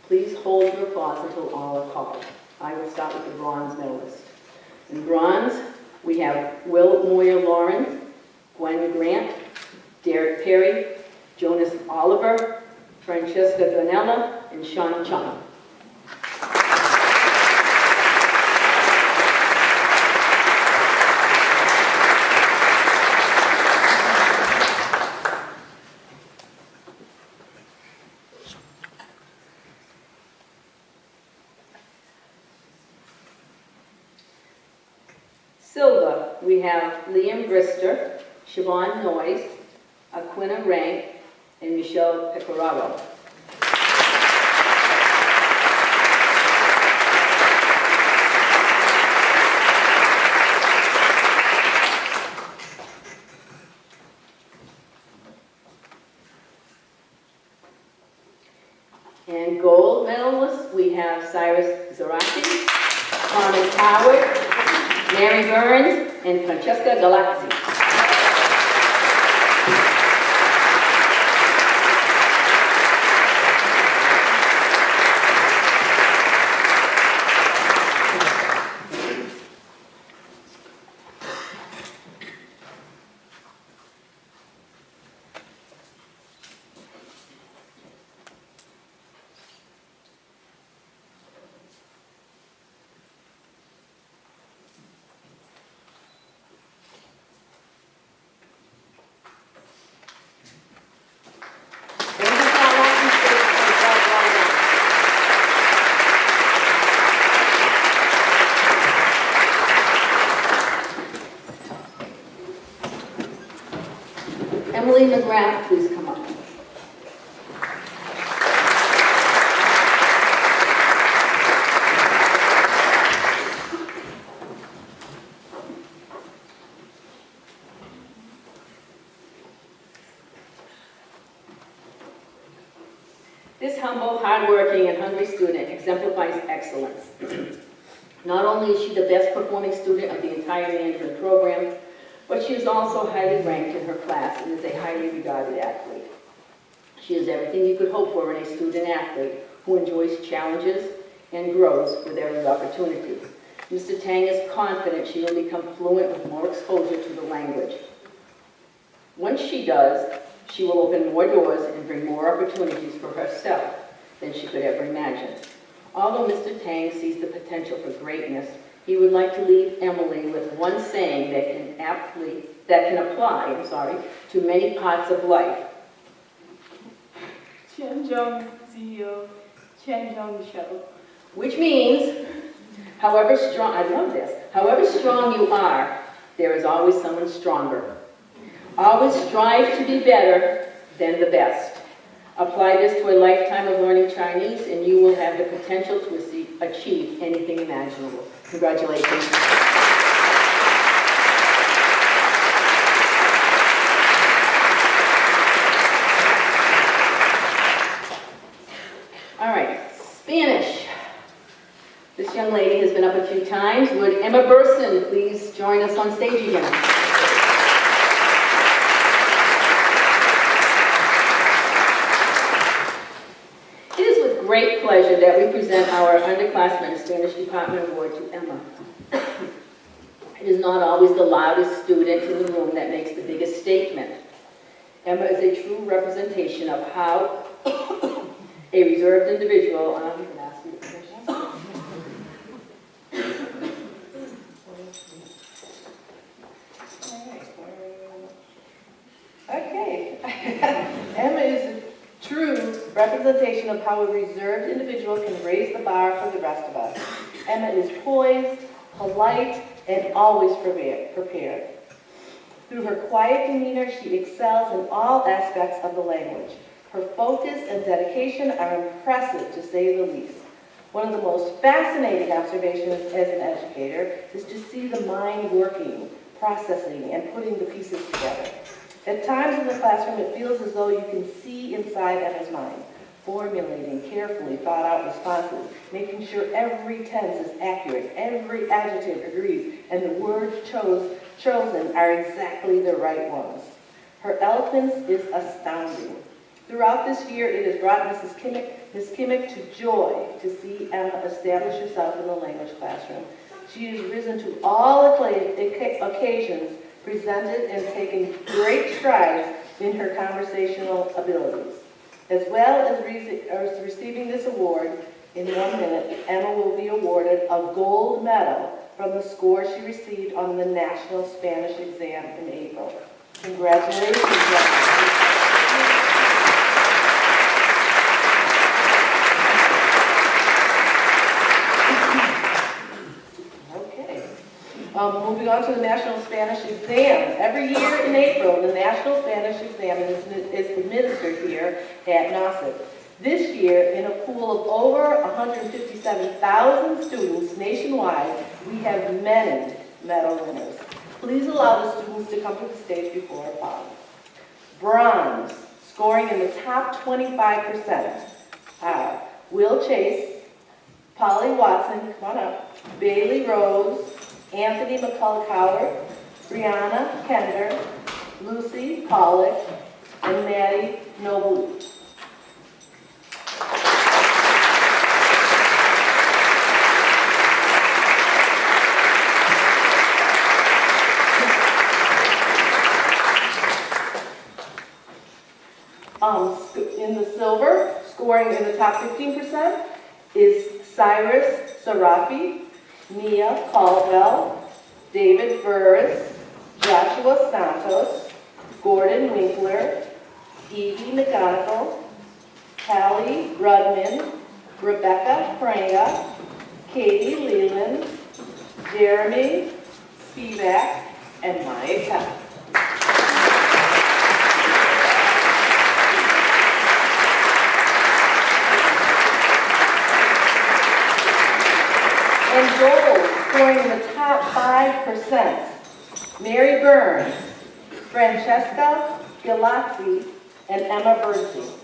Please hold your applause until all are called. I will start with the bronze medalist. In bronze, we have Will Moyer Lauren, Gwen Grant, Derek Perry, Jonas Oliver, Francesca Ganella, and Sean Chung. Silver, we have Liam Brister, Siobhan Noyes, Aquina Rank, and Michelle Pecoraro. And gold medalists, we have Cyrus Zarate, Thomas Howard, Mary Burns, and Francesca Galazzi. Emily McGrath, please come up. This humble, hardworking, and hungry student exemplifies excellence. Not only is she the best performing student of the entire management program, but she is also highly ranked in her class and is a highly regarded athlete. She is everything you could hope for in a student athlete who enjoys challenges and grows with every opportunity. Mr. Tang is confident she will become fluent with more exposure to the language. Once she does, she will open more doors and bring more opportunities for herself than she could ever imagine. Although Mr. Tang sees the potential for greatness, he would like to leave Emily with one saying that can apply to many parts of life. 千张自由，千张手。 Which means, however strong, I love this, however strong you are, there is always someone stronger. Always strive to be better than the best. Apply this to a lifetime of learning Chinese, and you will have the potential to achieve anything imaginable. Congratulations. All right, Spanish. This young lady has been up a few times. Would Emma Burson please join us on stage again? It is with great pleasure that we present our Underclassman Spanish Department Award to Emma. It is not always the loudest student in the room that makes the biggest statement. Emma is a true representation of how a reserved individual, you can ask me the questions. Okay. Emma is a true representation of how a reserved individual can raise the bar for the rest of us. Emma is poised, polite, and always prepared. Through her quiet demeanor, she excels in all aspects of the language. Her focus and dedication are impressive, to say the least. One of the most fascinating observations as an educator is to see the mind working, processing, and putting the pieces together. At times in the classroom, it feels as though you can see inside Emma's mind, formulating carefully thought out responses, making sure every tense is accurate, every adjective agrees, and the words chosen are exactly the right ones. Her eloquence is astounding. Throughout this year, it has brought Ms. Kimmick to joy to see Emma establish herself in the language classroom. She has risen to all occasions, presented and taken great strides in her conversational abilities. As well as receiving this award, in 1 minute, Emma will be awarded a gold medal from the score she received on the National Spanish exam in April. Congratulations, Emma. Moving on to the National Spanish Exam. Every year in April, the National Spanish Exam is administered here at NRHS. This year, in a pool of over 157,000 students nationwide, we have many medal winners. Please allow the students to come to the stage before applause. Bronze, scoring in the top 25%, are Will Chase, Polly Watson, come on up, Bailey Rose, Anthony McCullough-Howard, Brianna Kender, Lucy Pollock, and Maddie Noble. In the silver, scoring in the top 15%, is Cyrus Sarafi, Mia Caldwell, David Burris, Joshua Santos, Gordon Winkler, Evie McGonigal, Hallie Rudman, Rebecca Pranga, Katie Leland, Jeremy Spivak, and Maya Kelly. And gold, scoring in the top 5%, Mary Burns, Francesca Gilazzi, and Emma Birdsley.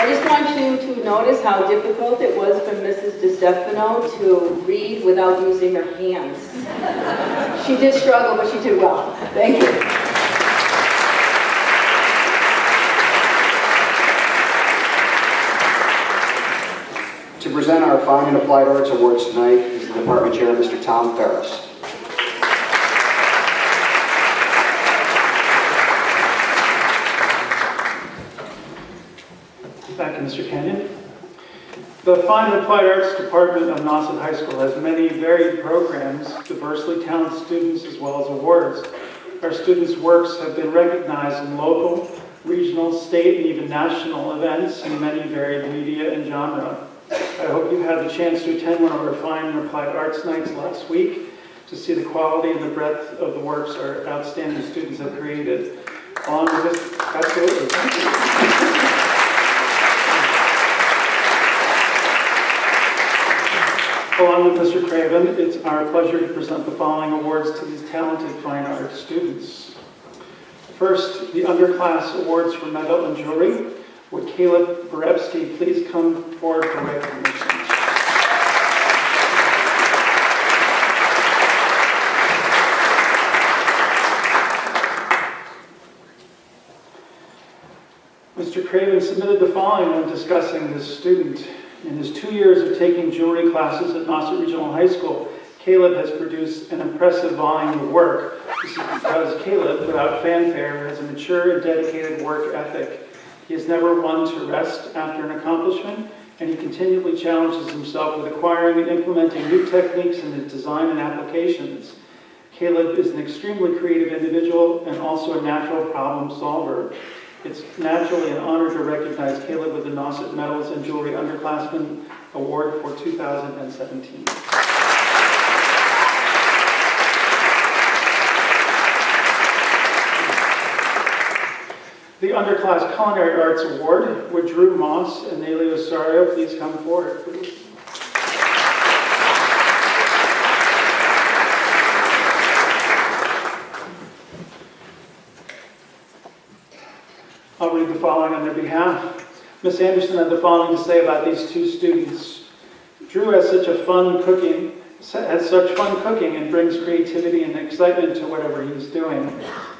I just want you to notice how difficult it was for Mrs. DeStefano to read without using her hands. She did struggle, but she did well. Thank you. To present our Fine and Applied Arts Awards tonight is the Department Chair, Mr. Tom Ferris. Thank you, Mr. Kenyon. The Fine and Applied Arts Department of Nauset High School has many varied programs, diversely talented students, as well as awards. Our students' works have been recognized in local, regional, state, and even national events in many varied media and genre. I hope you had the chance to attend one of our Fine and Applied Arts Nights last week to see the quality and the breadth of the works our outstanding students have created. Along with this, absolutely. Along with Mr. Craven, it's our pleasure to present the following awards to these talented fine arts students. First, the Underclass Awards for Medal and Jewelry. Would Caleb Borevsky please come forward for recognition? Mr. Craven submitted the following when discussing this student. In his 2 years of taking jewelry classes at Nauset Regional High School, Caleb has produced an impressive volume of work. This is because Caleb, without fanfare, has a mature and dedicated work ethic. He is never one to rest after an accomplishment, and he continually challenges himself with acquiring and implementing new techniques in his design and applications. Caleb is an extremely creative individual and also a natural problem solver. It's naturally an honor to recognize Caleb with the Nauset Medals and Jewelry Underclassman Award for 2017. The Underclass Culinary Arts Award, would Drew Moss and Nelia Osario please come forward, please? I'll read the following on their behalf. Ms. Anderson had the following to say about these two students. Drew has such fun cooking and brings creativity and excitement to whatever he's doing.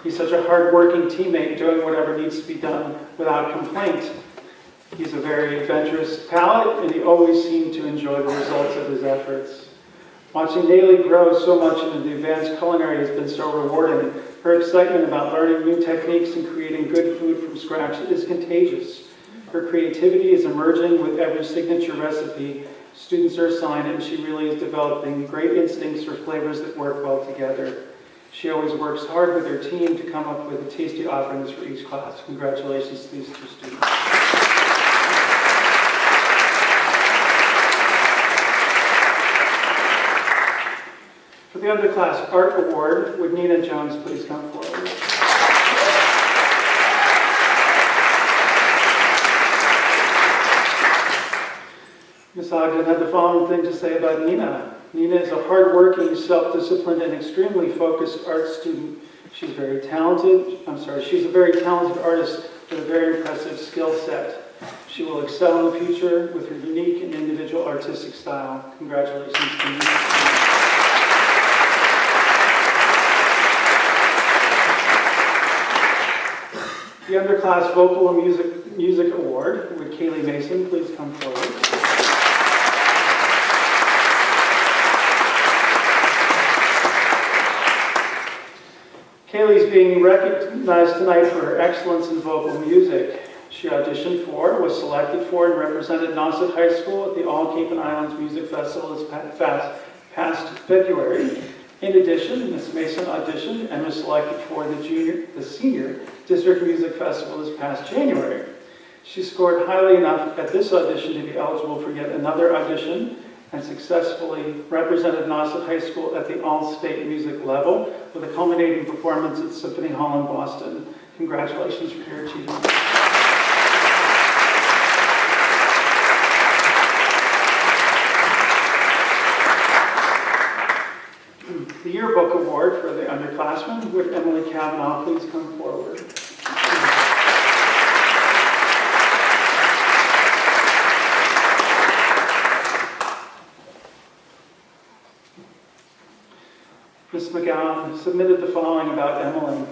He's such a hard-working teammate doing whatever needs to be done without complaint. He's a very adventurous palate, and he always seemed to enjoy the results of his efforts. Watching Nayli grow so much into the advanced culinary has been so rewarding. Her excitement about learning new techniques and creating good food from scratch is contagious. Her creativity is emerging with every signature recipe students are assigned, and she really is developing great instincts for flavors that work well together. She always works hard with her team to come up with tasty offerings for each class. Congratulations to these two students. For the Underclass Art Award, would Nina Jones please come forward? Ms. Ogden had the following thing to say about Nina. Nina is a hard-working, self-disciplined, and extremely focused art student. She's a very talented artist with a very impressive skill set. She will excel in the future with her unique and individual artistic style. Congratulations to Nina. The Underclass Vocal and Music Award, would Kaylee Mason please come forward? Kaylee's being recognized tonight for her excellence in vocal music. She auditioned for, was selected for, and represented Nauset High School at the All Cape and Islands Music Festival this past February. In addition, Ms. Mason auditioned and was selected for the Senior District Music Festival this past January. She scored highly enough at this audition to be eligible for yet another audition and successfully represented Nauset High School at the all-state music level with a culminating performance at Symphony Hall in Boston. Congratulations for your achievement. The Yearbook Award for the Underclassmen, would Emily Kavanaugh please come forward? McGowan submitted the following about Emily.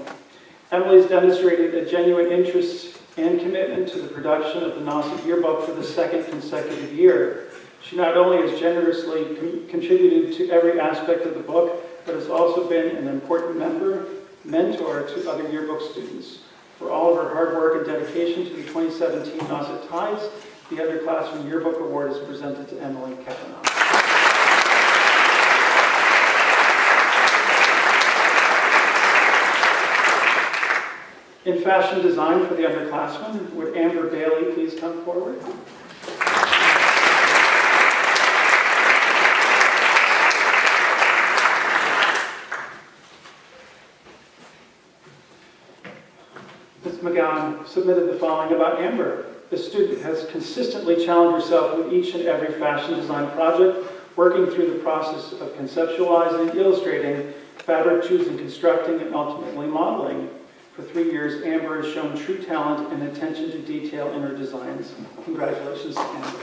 Emily's demonstrated a genuine interest and commitment to the production of the Nauset yearbook for the second consecutive year. She not only has generously contributed to every aspect of the book, but has also been an important mentor to other yearbook students. For all of her hard work and dedication to the 2017 Nauset Tides, the Underclassman Yearbook Award is presented to Emily Kavanaugh. In fashion design for the underclassmen, would Amber Bailey please come forward? Ms. McGowan submitted the following about Amber. The student has consistently challenged herself with each and every fashion design project, working through the process of conceptualizing, illustrating, fabric choosing, constructing, and ultimately modeling. For 3 years, Amber has shown true talent and attention to detail in her designs. Congratulations to Amber.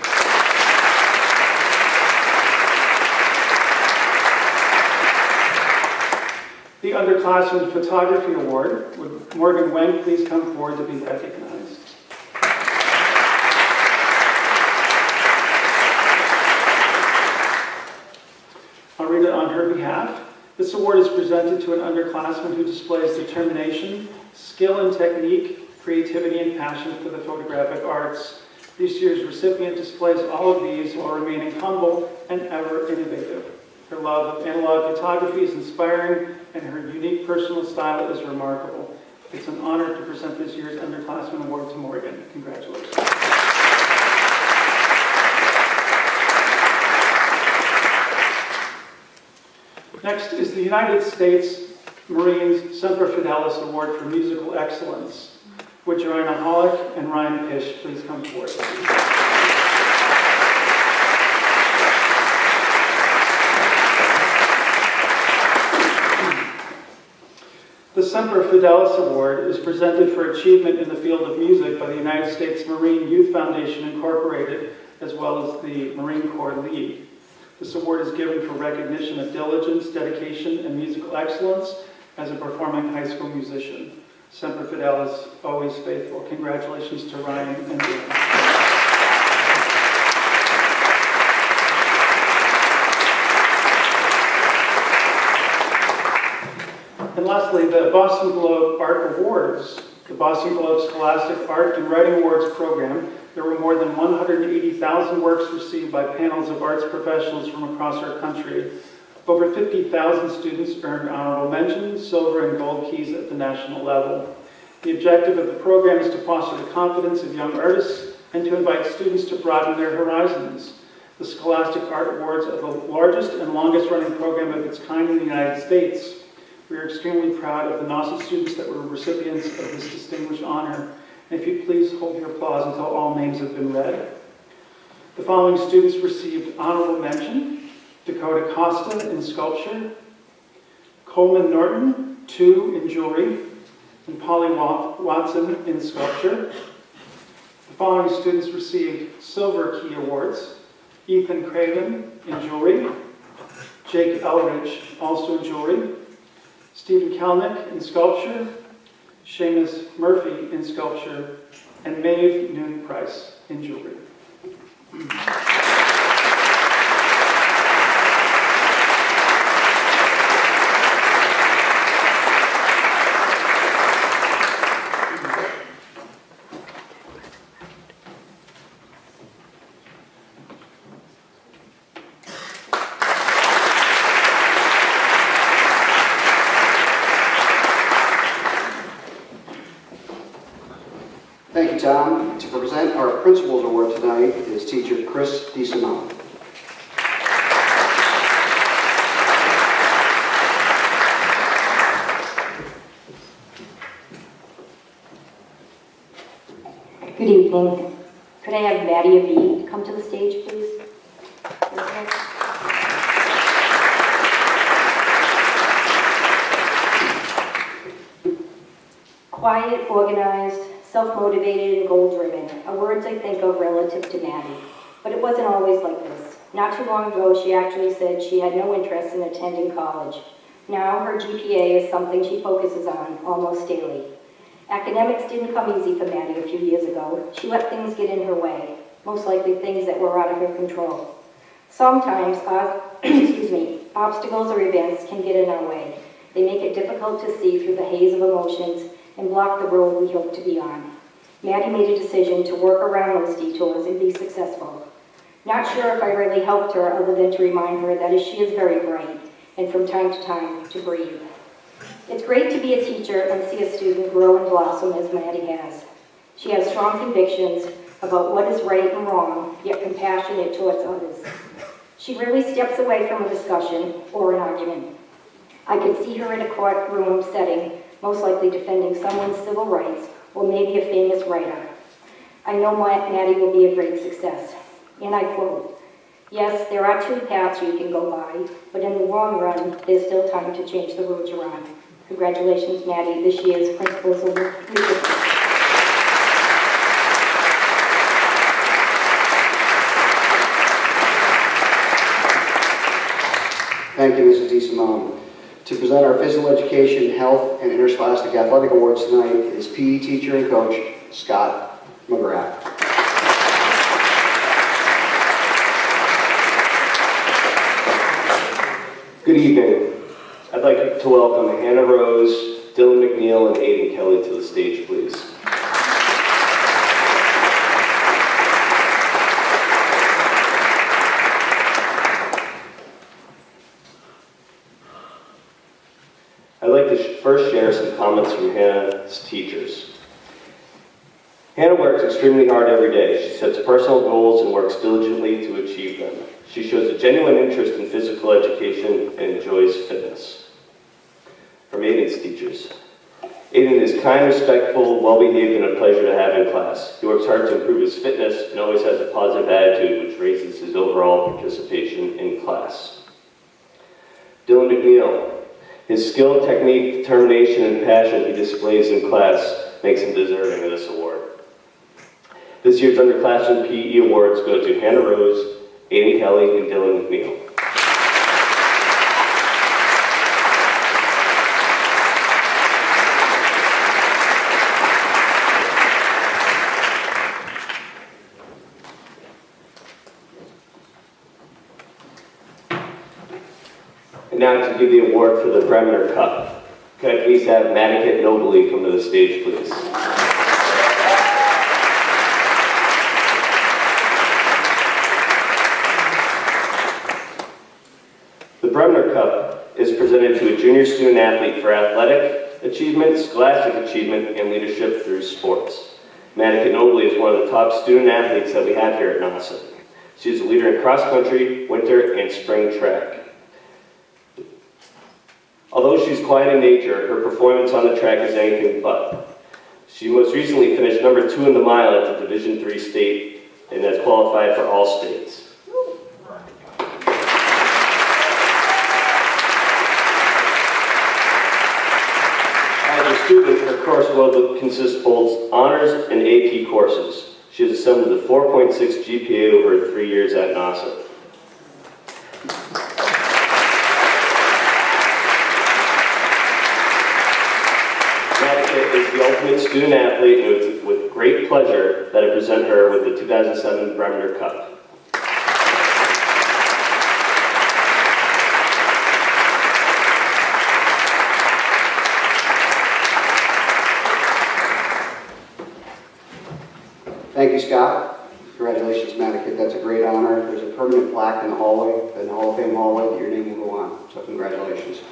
The Underclassman Photography Award, would Morgan Wenk please come forward to be recognized? I'll read it on her behalf. This award is presented to an underclassman who displays determination, skill and technique, creativity and passion for the photographic arts. This year's recipient displays all of these while remaining humble and ever innovative. Her love of analog photography is inspiring, and her unique personal style is remarkable. It's an honor to present this year's Underclassman Award to Morgan. Congratulations. Next is the United States Marines Semper Fidelis Award for Musical Excellence. Would Joanna Hollick and Ryan Pish please come forward? The Semper Fidelis Award is presented for achievement in the field of music by the United States Marine Youth Foundation Incorporated, as well as the Marine Corps League. This award is given for recognition of diligence, dedication, and musical excellence as a performing high school musician. Semper Fidelis, always faithful. Congratulations to Ryan and Dan. And lastly, the Boston Globe Art Awards. The Boston Globe Scholastic Art and Writing Awards program. There were more than 180,000 works received by panels of arts professionals from across our country. Over 50,000 students earned honorable mentions, silver and gold keys at the national level. The objective of the program is to foster the confidence of young artists and to invite students to broaden their horizons. The Scholastic Art Awards are the largest and longest running program of its kind in the United States. We are extremely proud of the Nauset students that were recipients of this distinguished honor. And if you please hold your applause until all names have been read. The following students received honorable mention: Dakota Costa in sculpture, Coleman Norton, 2 in jewelry, and Polly Watson in sculpture. The following students received Silver Key Awards: Ethan Craven in jewelry, Jake Elridge, also in jewelry, Stephen Kalnick in sculpture, Seamus Murphy in sculpture, and Maeve Noon Price in jewelry. Thank you, Tom. To present our Principal's Award tonight is teacher Chris DeSimone. Good evening. Could I have Maddie Avid come to the stage, please? Quiet, organized, self-motivated, and goal-driven are words I think of relative to Maddie. But it wasn't always like this. Not too long ago, she actually said she had no interest in attending college. Now her GPA is something she focuses on almost daily. Academics didn't come easy for Maddie a few years ago. She let things get in her way, most likely things that were out of her control. Sometimes, obstacles or events can get in our way. They make it difficult to see through the haze of emotions and block the road we hope to be on. Maddie made a decision to work around those detours and be successful. Not sure if I really helped her other than to remind her that she is very bright and from time to time to breathe. It's great to be a teacher and see a student grow and blossom as Maddie has. She has strong convictions about what is right and wrong, yet compassionate towards others. She rarely steps away from a discussion or an argument. I could see her in a courtroom setting, most likely defending someone's civil rights or maybe a famous writer. I know Maddie will be a great success. And I quote, "Yes, there are two paths you can go by, but in the long run, there's still time to change the roads you're on." Congratulations, Maddie, this year's Principals of the Week. Thank you, Mrs. DeSimone. To present our Physical Education, Health, and Interscholastic Athletic Awards tonight is PE teacher and coach, Scott McGrath. Good evening. I'd like to welcome Hannah Rose, Dylan McNeil, and Aiden Kelly to the stage, please. I'd like to first share some comments from Hannah's teachers. Hannah works extremely hard every day. She sets personal goals and works diligently to achieve them. She shows a genuine interest in physical education and enjoys fitness. From Aiden's teachers. Aiden is kind, respectful, well-behaved, and a pleasure to have in class. He works hard to improve his fitness and always has a positive attitude, which raises his overall participation in class. Dylan McNeil. His skill, technique, determination, and passion he displays in class makes him deserving of this award. This year's Underclassman PE Awards go to Hannah Rose, Aiden Kelly, and Dylan McNeil. And now to give the award for the Bremner Cup. Could I please have Madikit Nobly come to the stage, please? The Bremner Cup is presented to a junior student athlete for athletic achievement, scholastic achievement, and leadership through sports. Madikit Nobly is one of the top student athletes that we have here at NASA. She is a leader in cross-country, winter, and spring track. Although she's quiet in nature, her performance on the track is anything but. She most recently finished number 2 in the mile at the Division III state and has qualified for all states. As a student, her course load consists of both honors and AP courses. She has assembled a 4.6 GPA over 3 years at NASA. Is the ultimate student athlete, and it's with great pleasure that I present her with the 2007 Bremner Cup. Thank you, Scott. Congratulations, Madikit. That's a great honor. There's a permanent plaque in the hallway, in the Hall of Fame hallway, that your name will go on. So congratulations.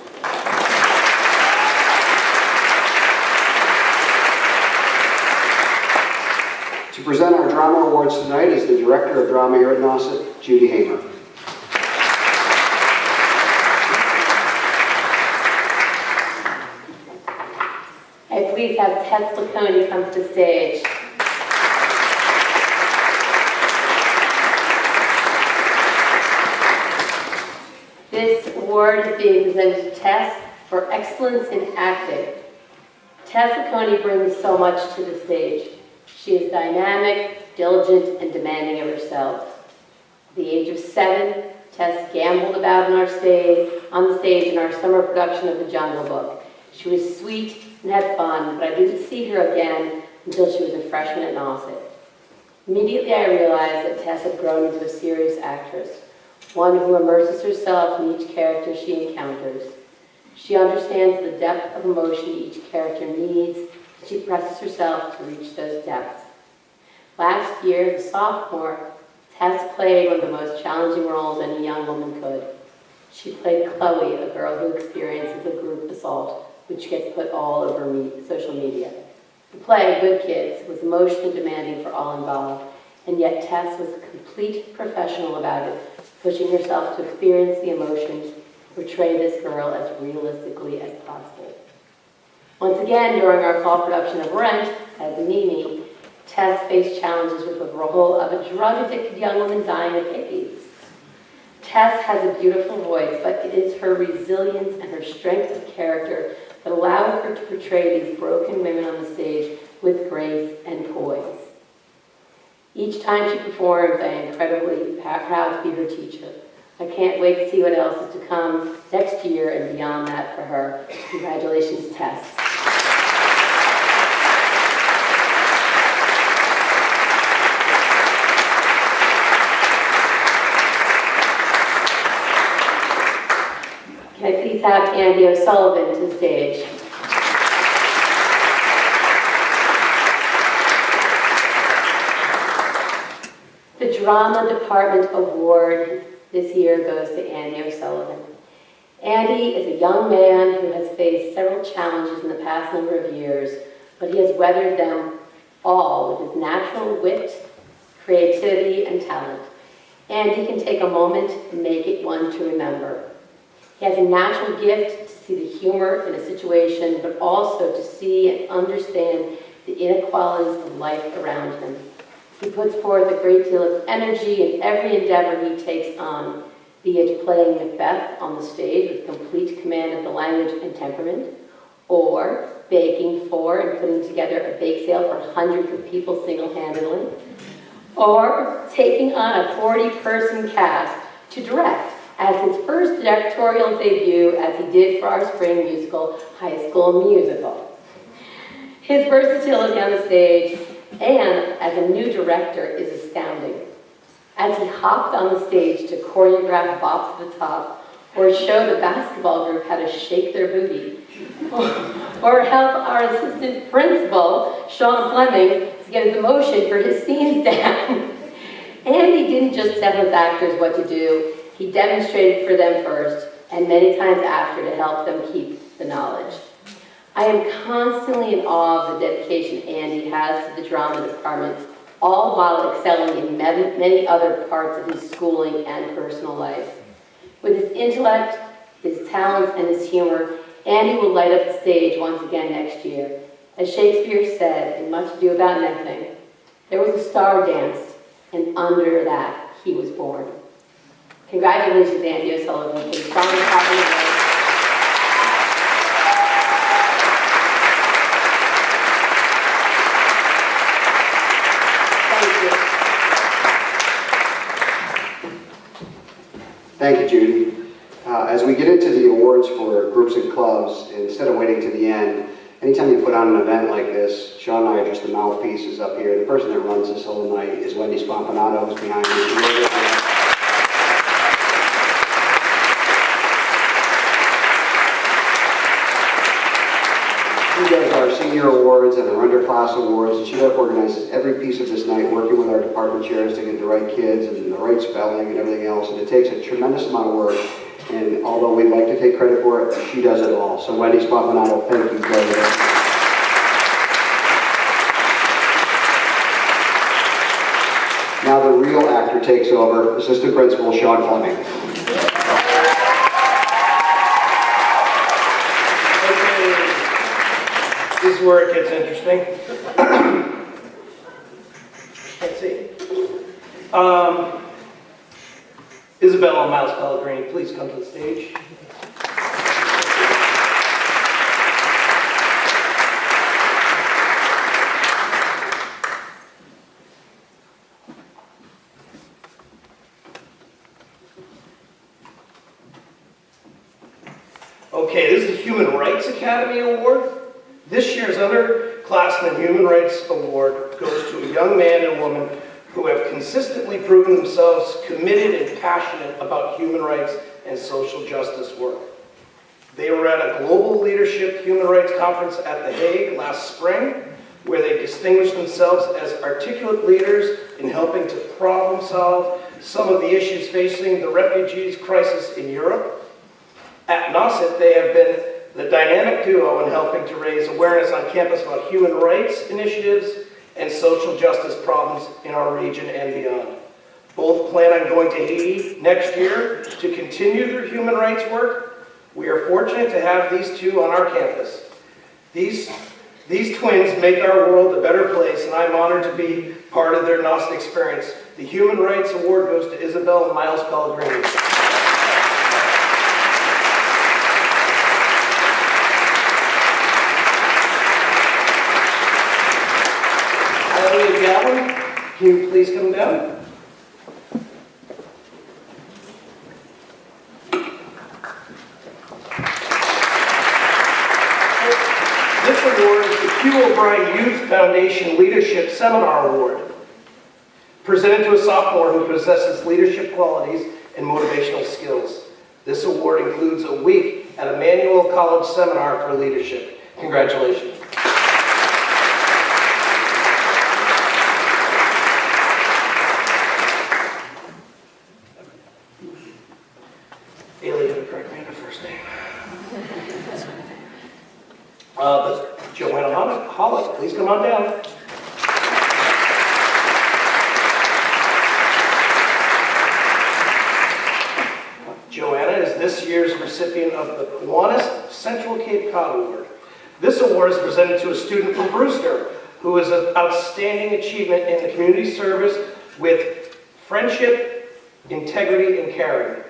To present our drama awards tonight is the Director of Drama here at NASA, Judy Hamer. I please have Tess Lacconi come to the stage. This award is being presented to Tess for excellence in acting. Tess Lacconi brings so much to the stage. She is dynamic, diligent, and demanding of herself. At the age of 7, Tess gambled about on on the stage in our summer production of The Jungle Book. She was sweet and had fun, but I didn't see her again until she was a freshman at Nauset. Immediately I realized that Tess had grown into a serious actress, one who immerses herself in each character she encounters. She understands the depth of emotion each character needs, and she presses herself to reach those depths. Last year, as a sophomore, Tess played one of the most challenging roles any young woman could. She played Chloe, a girl who experiences a group assault, which gets put all over social media. The play, Good Kids, was emotionally demanding for all involved, and yet Tess was a complete professional about it, pushing herself to experience the emotions, portray this girl as realistically as possible. Once again, during our fall production of Rent, as Mimi, Tess faced challenges with the role of a drug-addicted young woman dying of AIDS. Tess has a beautiful voice, but it is her resilience and her strength of character that allow her to portray these broken women on the stage with grace and poise. Each time she performs, I am incredibly proud to be her teacher. I can't wait to see what else is to come next year and beyond that for her. Congratulations, Tess. Can I please have Andy O'Sullivan to the stage? The Drama Department Award this year goes to Andy O'Sullivan. Andy is a young man who has faced several challenges in the past number of years, but he has weathered them all with his natural wit, creativity, and talent. Andy can take a moment and make it one to remember. He has a natural gift to see the humor in a situation, but also to see and understand the inequalities of life around him. He puts forth a great deal of energy in every endeavor he takes on, be it playing Macbeth on the stage with complete command of the language and temperament, or baking for and putting together a bake sale for hundreds of people single-handedly, or taking on a 40-person cast to direct as his first directorial debut, as he did for our spring musical, High School Musical. His versatility on the stage and as a new director is astounding. As he hopped on the stage to choreograph Bop to the Top, or show the basketball group how to shake their booty, or help our assistant principal, Sean Fleming, to get his emotion for his scenes down. And he didn't just tell his actors what to do, he demonstrated for them first, and many times after to help them keep the knowledge. I am constantly in awe of the dedication Andy has to the drama department, all while excelling in many other parts of his schooling and personal life. With his intellect, his talents, and his humor, Andy will light up the stage once again next year. As Shakespeare said in Much Ado About Nothing, there was a star danced, and under that he was born. Congratulations, Andy O'Sullivan, for the strong department. Thank you, Judy. As we get into the awards for groups and clubs, instead of waiting to the end, anytime you put on an event like this, Sean and I are just the mouthpieces up here. The person that runs this whole night is Wendy Spompanato, who's behind me. She does our senior awards and our underclass awards, and she organizes every piece of this night, working with our department chairs to get the right kids and the right spelling and everything else. And it takes a tremendous amount of work. And although we'd like to take credit for it, she does it all. So Wendy Spompanato, thank you very much. Now the real actor takes over, Assistant Principal Sean Fleming. This is where it gets interesting. Let's see. Isabella and Miles Pellegrini, please come to the stage. Human Rights Academy Award. This year's Underclassman Human Rights Award goes to a young man and woman who have consistently proven themselves committed and passionate about human rights and social justice work. They were at a global leadership human rights conference at The Hague last spring, where they distinguished themselves as articulate leaders in helping to problem solve some of the issues facing the refugees crisis in Europe. At NOSIT, they have been the dynamic duo in helping to raise awareness on campus about human rights initiatives and social justice problems in our region and beyond. Both plan on going to Haiti next year to continue their human rights work. We are fortunate to have these two on our campus. These twins make our world a better place, and I'm honored to be part of their NOSIT experience. The Human Rights Award goes to Isabel and Miles Pellegrini. Gavin, can you please come down? This award is the Hugh O'Brien Youth Foundation Leadership Seminar Award, presented to a sophomore who possesses leadership qualities and motivational skills. This award includes a week at Emmanuel College Seminar for Leadership. Congratulations. Joanna Hollick, please come on down. Joanna is this year's recipient of the Kiwanis Central Cape Cod Award. This award is presented to a student from Brewster who is an outstanding achievement in the community service with friendship, integrity, and caring.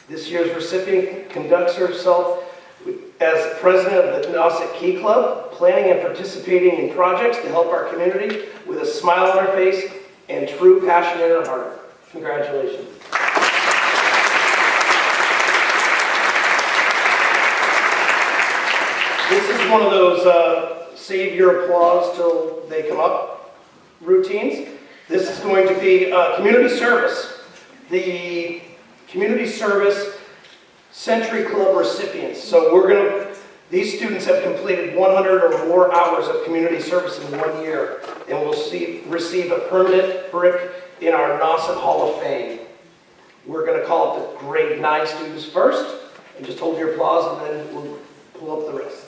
This year's recipient conducts herself as president of the NOSIT Key Club, planning and participating in projects to help our community with a smile on her face and true passion in her heart. Congratulations. This is one of those save your applause till they come up routines. This is going to be community service. The community service Century Club recipients. So these students have completed 100 or more hours of community service in 1 year and will receive a permanent brick in our NOSIT Hall of Fame. We're going to call it the grade 9 students first, and just hold your applause and then we'll pull up the rest.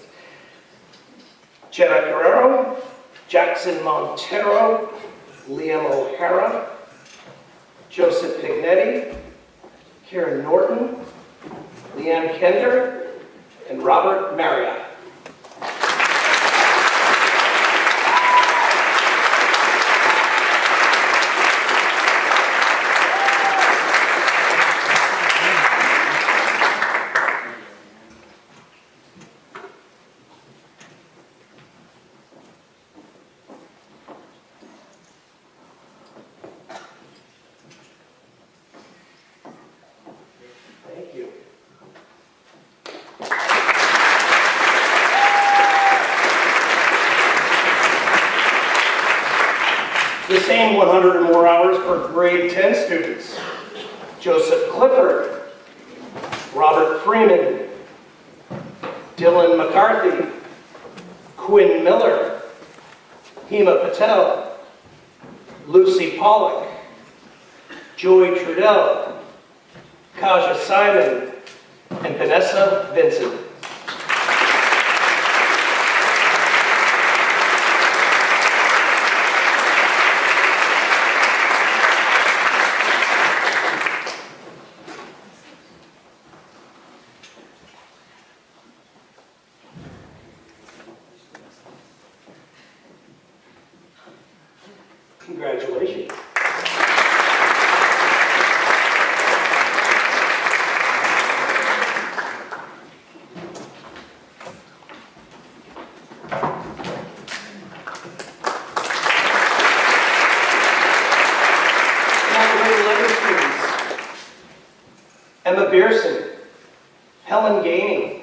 Jenna Guerrero, Jackson Montero, Liam O'Hara, Joseph Pignetti, Karen Norton, Leanne Kender, and Robert Marriott. Thank you. The same 100 or more hours for grade 10 students. Joseph Clifford, Robert Freeman, Dylan McCarthy, Quinn Miller, Hema Patel, Lucy Pollock, Joy Trudell, Kaja Simon, and Vanessa Vincent. Congratulations. Emma Beerson, Helen Gainey,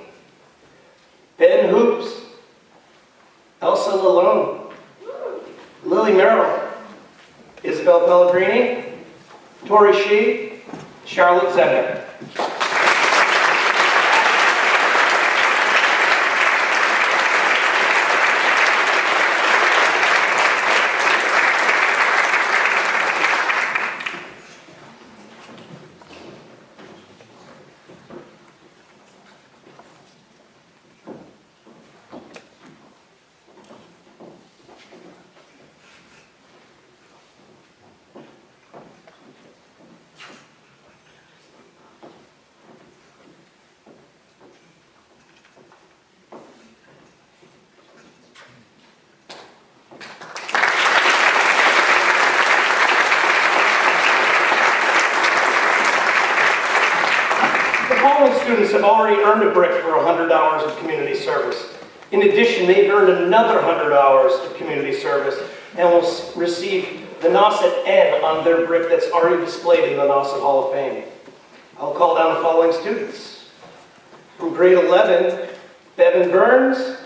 alone. Lily Merrill, Isabel Pellegrini, Tori Shee, Charlotte Zender. The following students have already earned a brick for 100 hours of community service. In addition, they've earned another 100 hours of community service and will receive the NOSIT N on their brick that's already displayed in the NOSIT Hall of Fame. I'll call down the following students. From grade 11, Bevan Burns,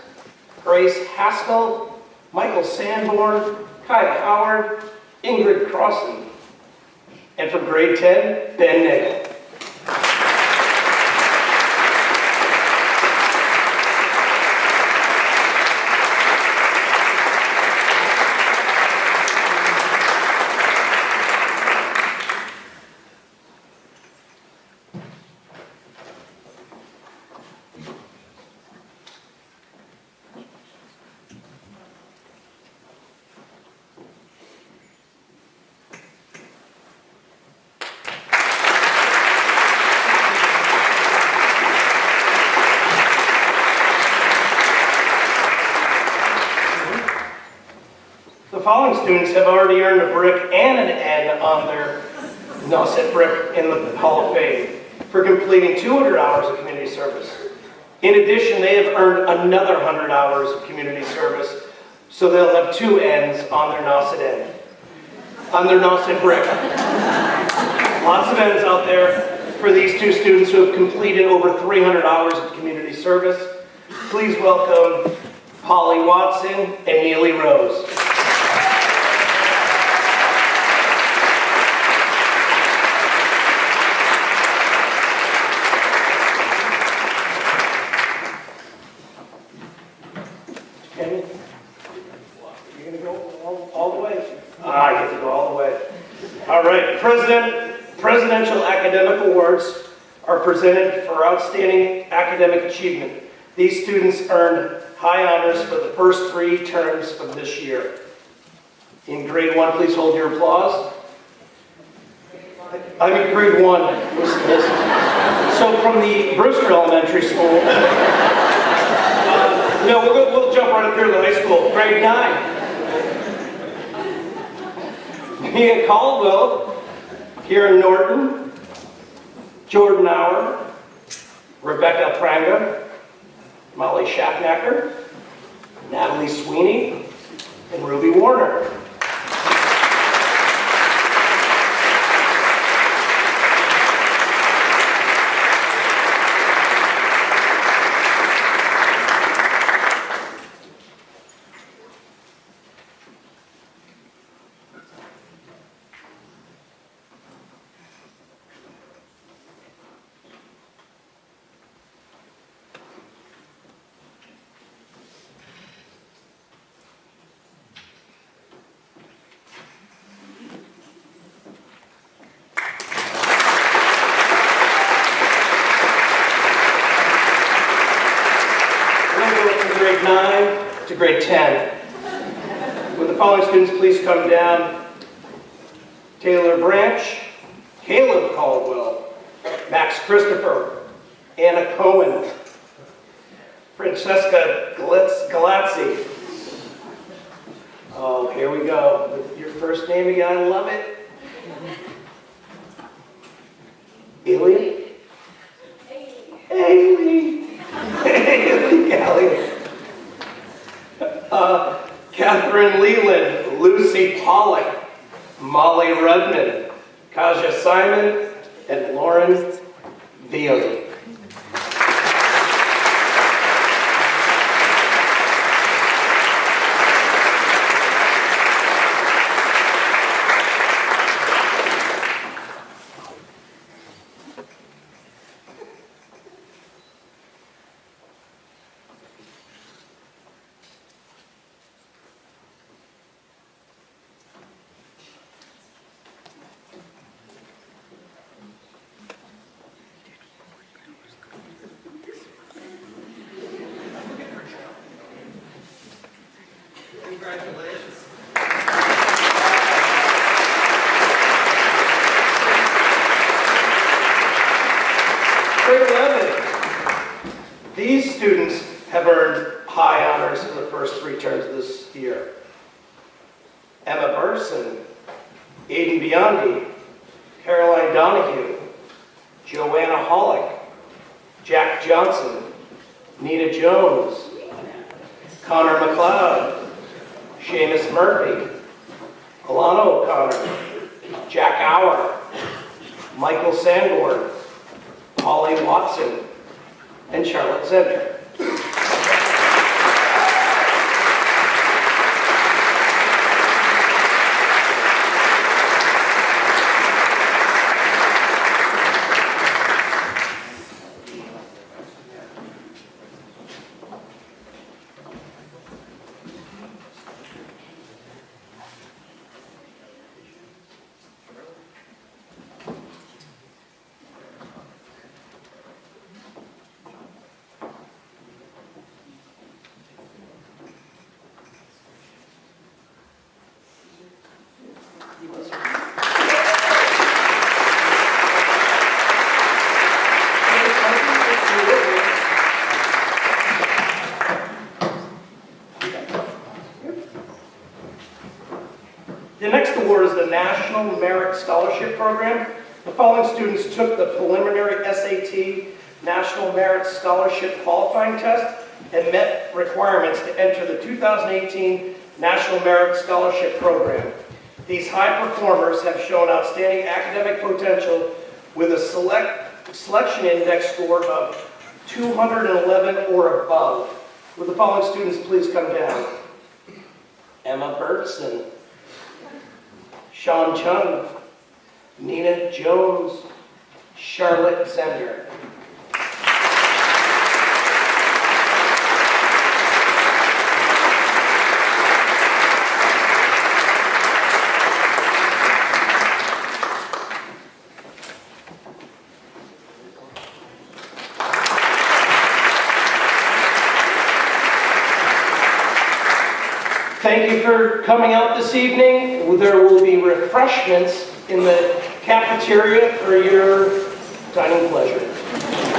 Grace Haskell, Michael Sanborn, Kyle Howard, Ingrid Crossan. And from grade 10, Ben Nagel. The following students have already earned a brick and an N on their NOSIT brick in the Hall of Fame for completing 200 hours of community service. In addition, they have earned another 100 hours of community service, so they'll have 2 N's on their NOSIT N, on their NOSIT brick. Lots of N's out there for these 2 students who have completed over 300 hours of community service. Please welcome Polly Watson and Neely Rose. You're going to go all the way? I get to go all the way. All right, Presidential Academic Awards are presented for outstanding academic achievement. These students earned high honors for the first 3 terms of this year. In grade 1, please hold your applause. I'm in grade 1. So from the Brewster Elementary School, no, we'll jump right up here to the high school. Grade 9. Mia Caldwell, Kieran Norton, Jordan Auer, Rebecca Pranga, Molly Schaffnacker, Natalie Sweeney, and Ruby Warner. Grade 9 to grade 10. Would the following students please come down? Taylor Branch, Caleb Caldwell, Max Christopher, Anna Cohen, Francesca Galazzi. Oh, here we go. Your first name again, I love it. Haley? Haley. Haley Gallion. Catherine Leland, Lucy Pollock, Molly Rudman, Kaja Simon, and Lauren Violi. Congratulations. Grade 11. These students have earned high honors in the first 3 terms of this year. Emma Burson, Aiden Biondi, Caroline Donahue, Joanna Hollick, Jack Johnson, Nita Jones, Connor McLeod, Seamus Murphy, Alana O'Connor, Jack Auer, Michael Sanborn, Holly Watson, and Charlotte Zender. The next award is the National Merit Scholarship Program. The following students took the preliminary SAT National Merit Scholarship qualifying test and met requirements to enter the 2018 National Merit Scholarship Program. These high performers have shown outstanding academic potential with a selection index score of 211 or above. Will the following students please come down? Emma Bertson, Sean Chung, Nina Jones, Charlotte Zender. Thank you for coming out this evening. There will be refreshments in the cafeteria for your dining pleasure.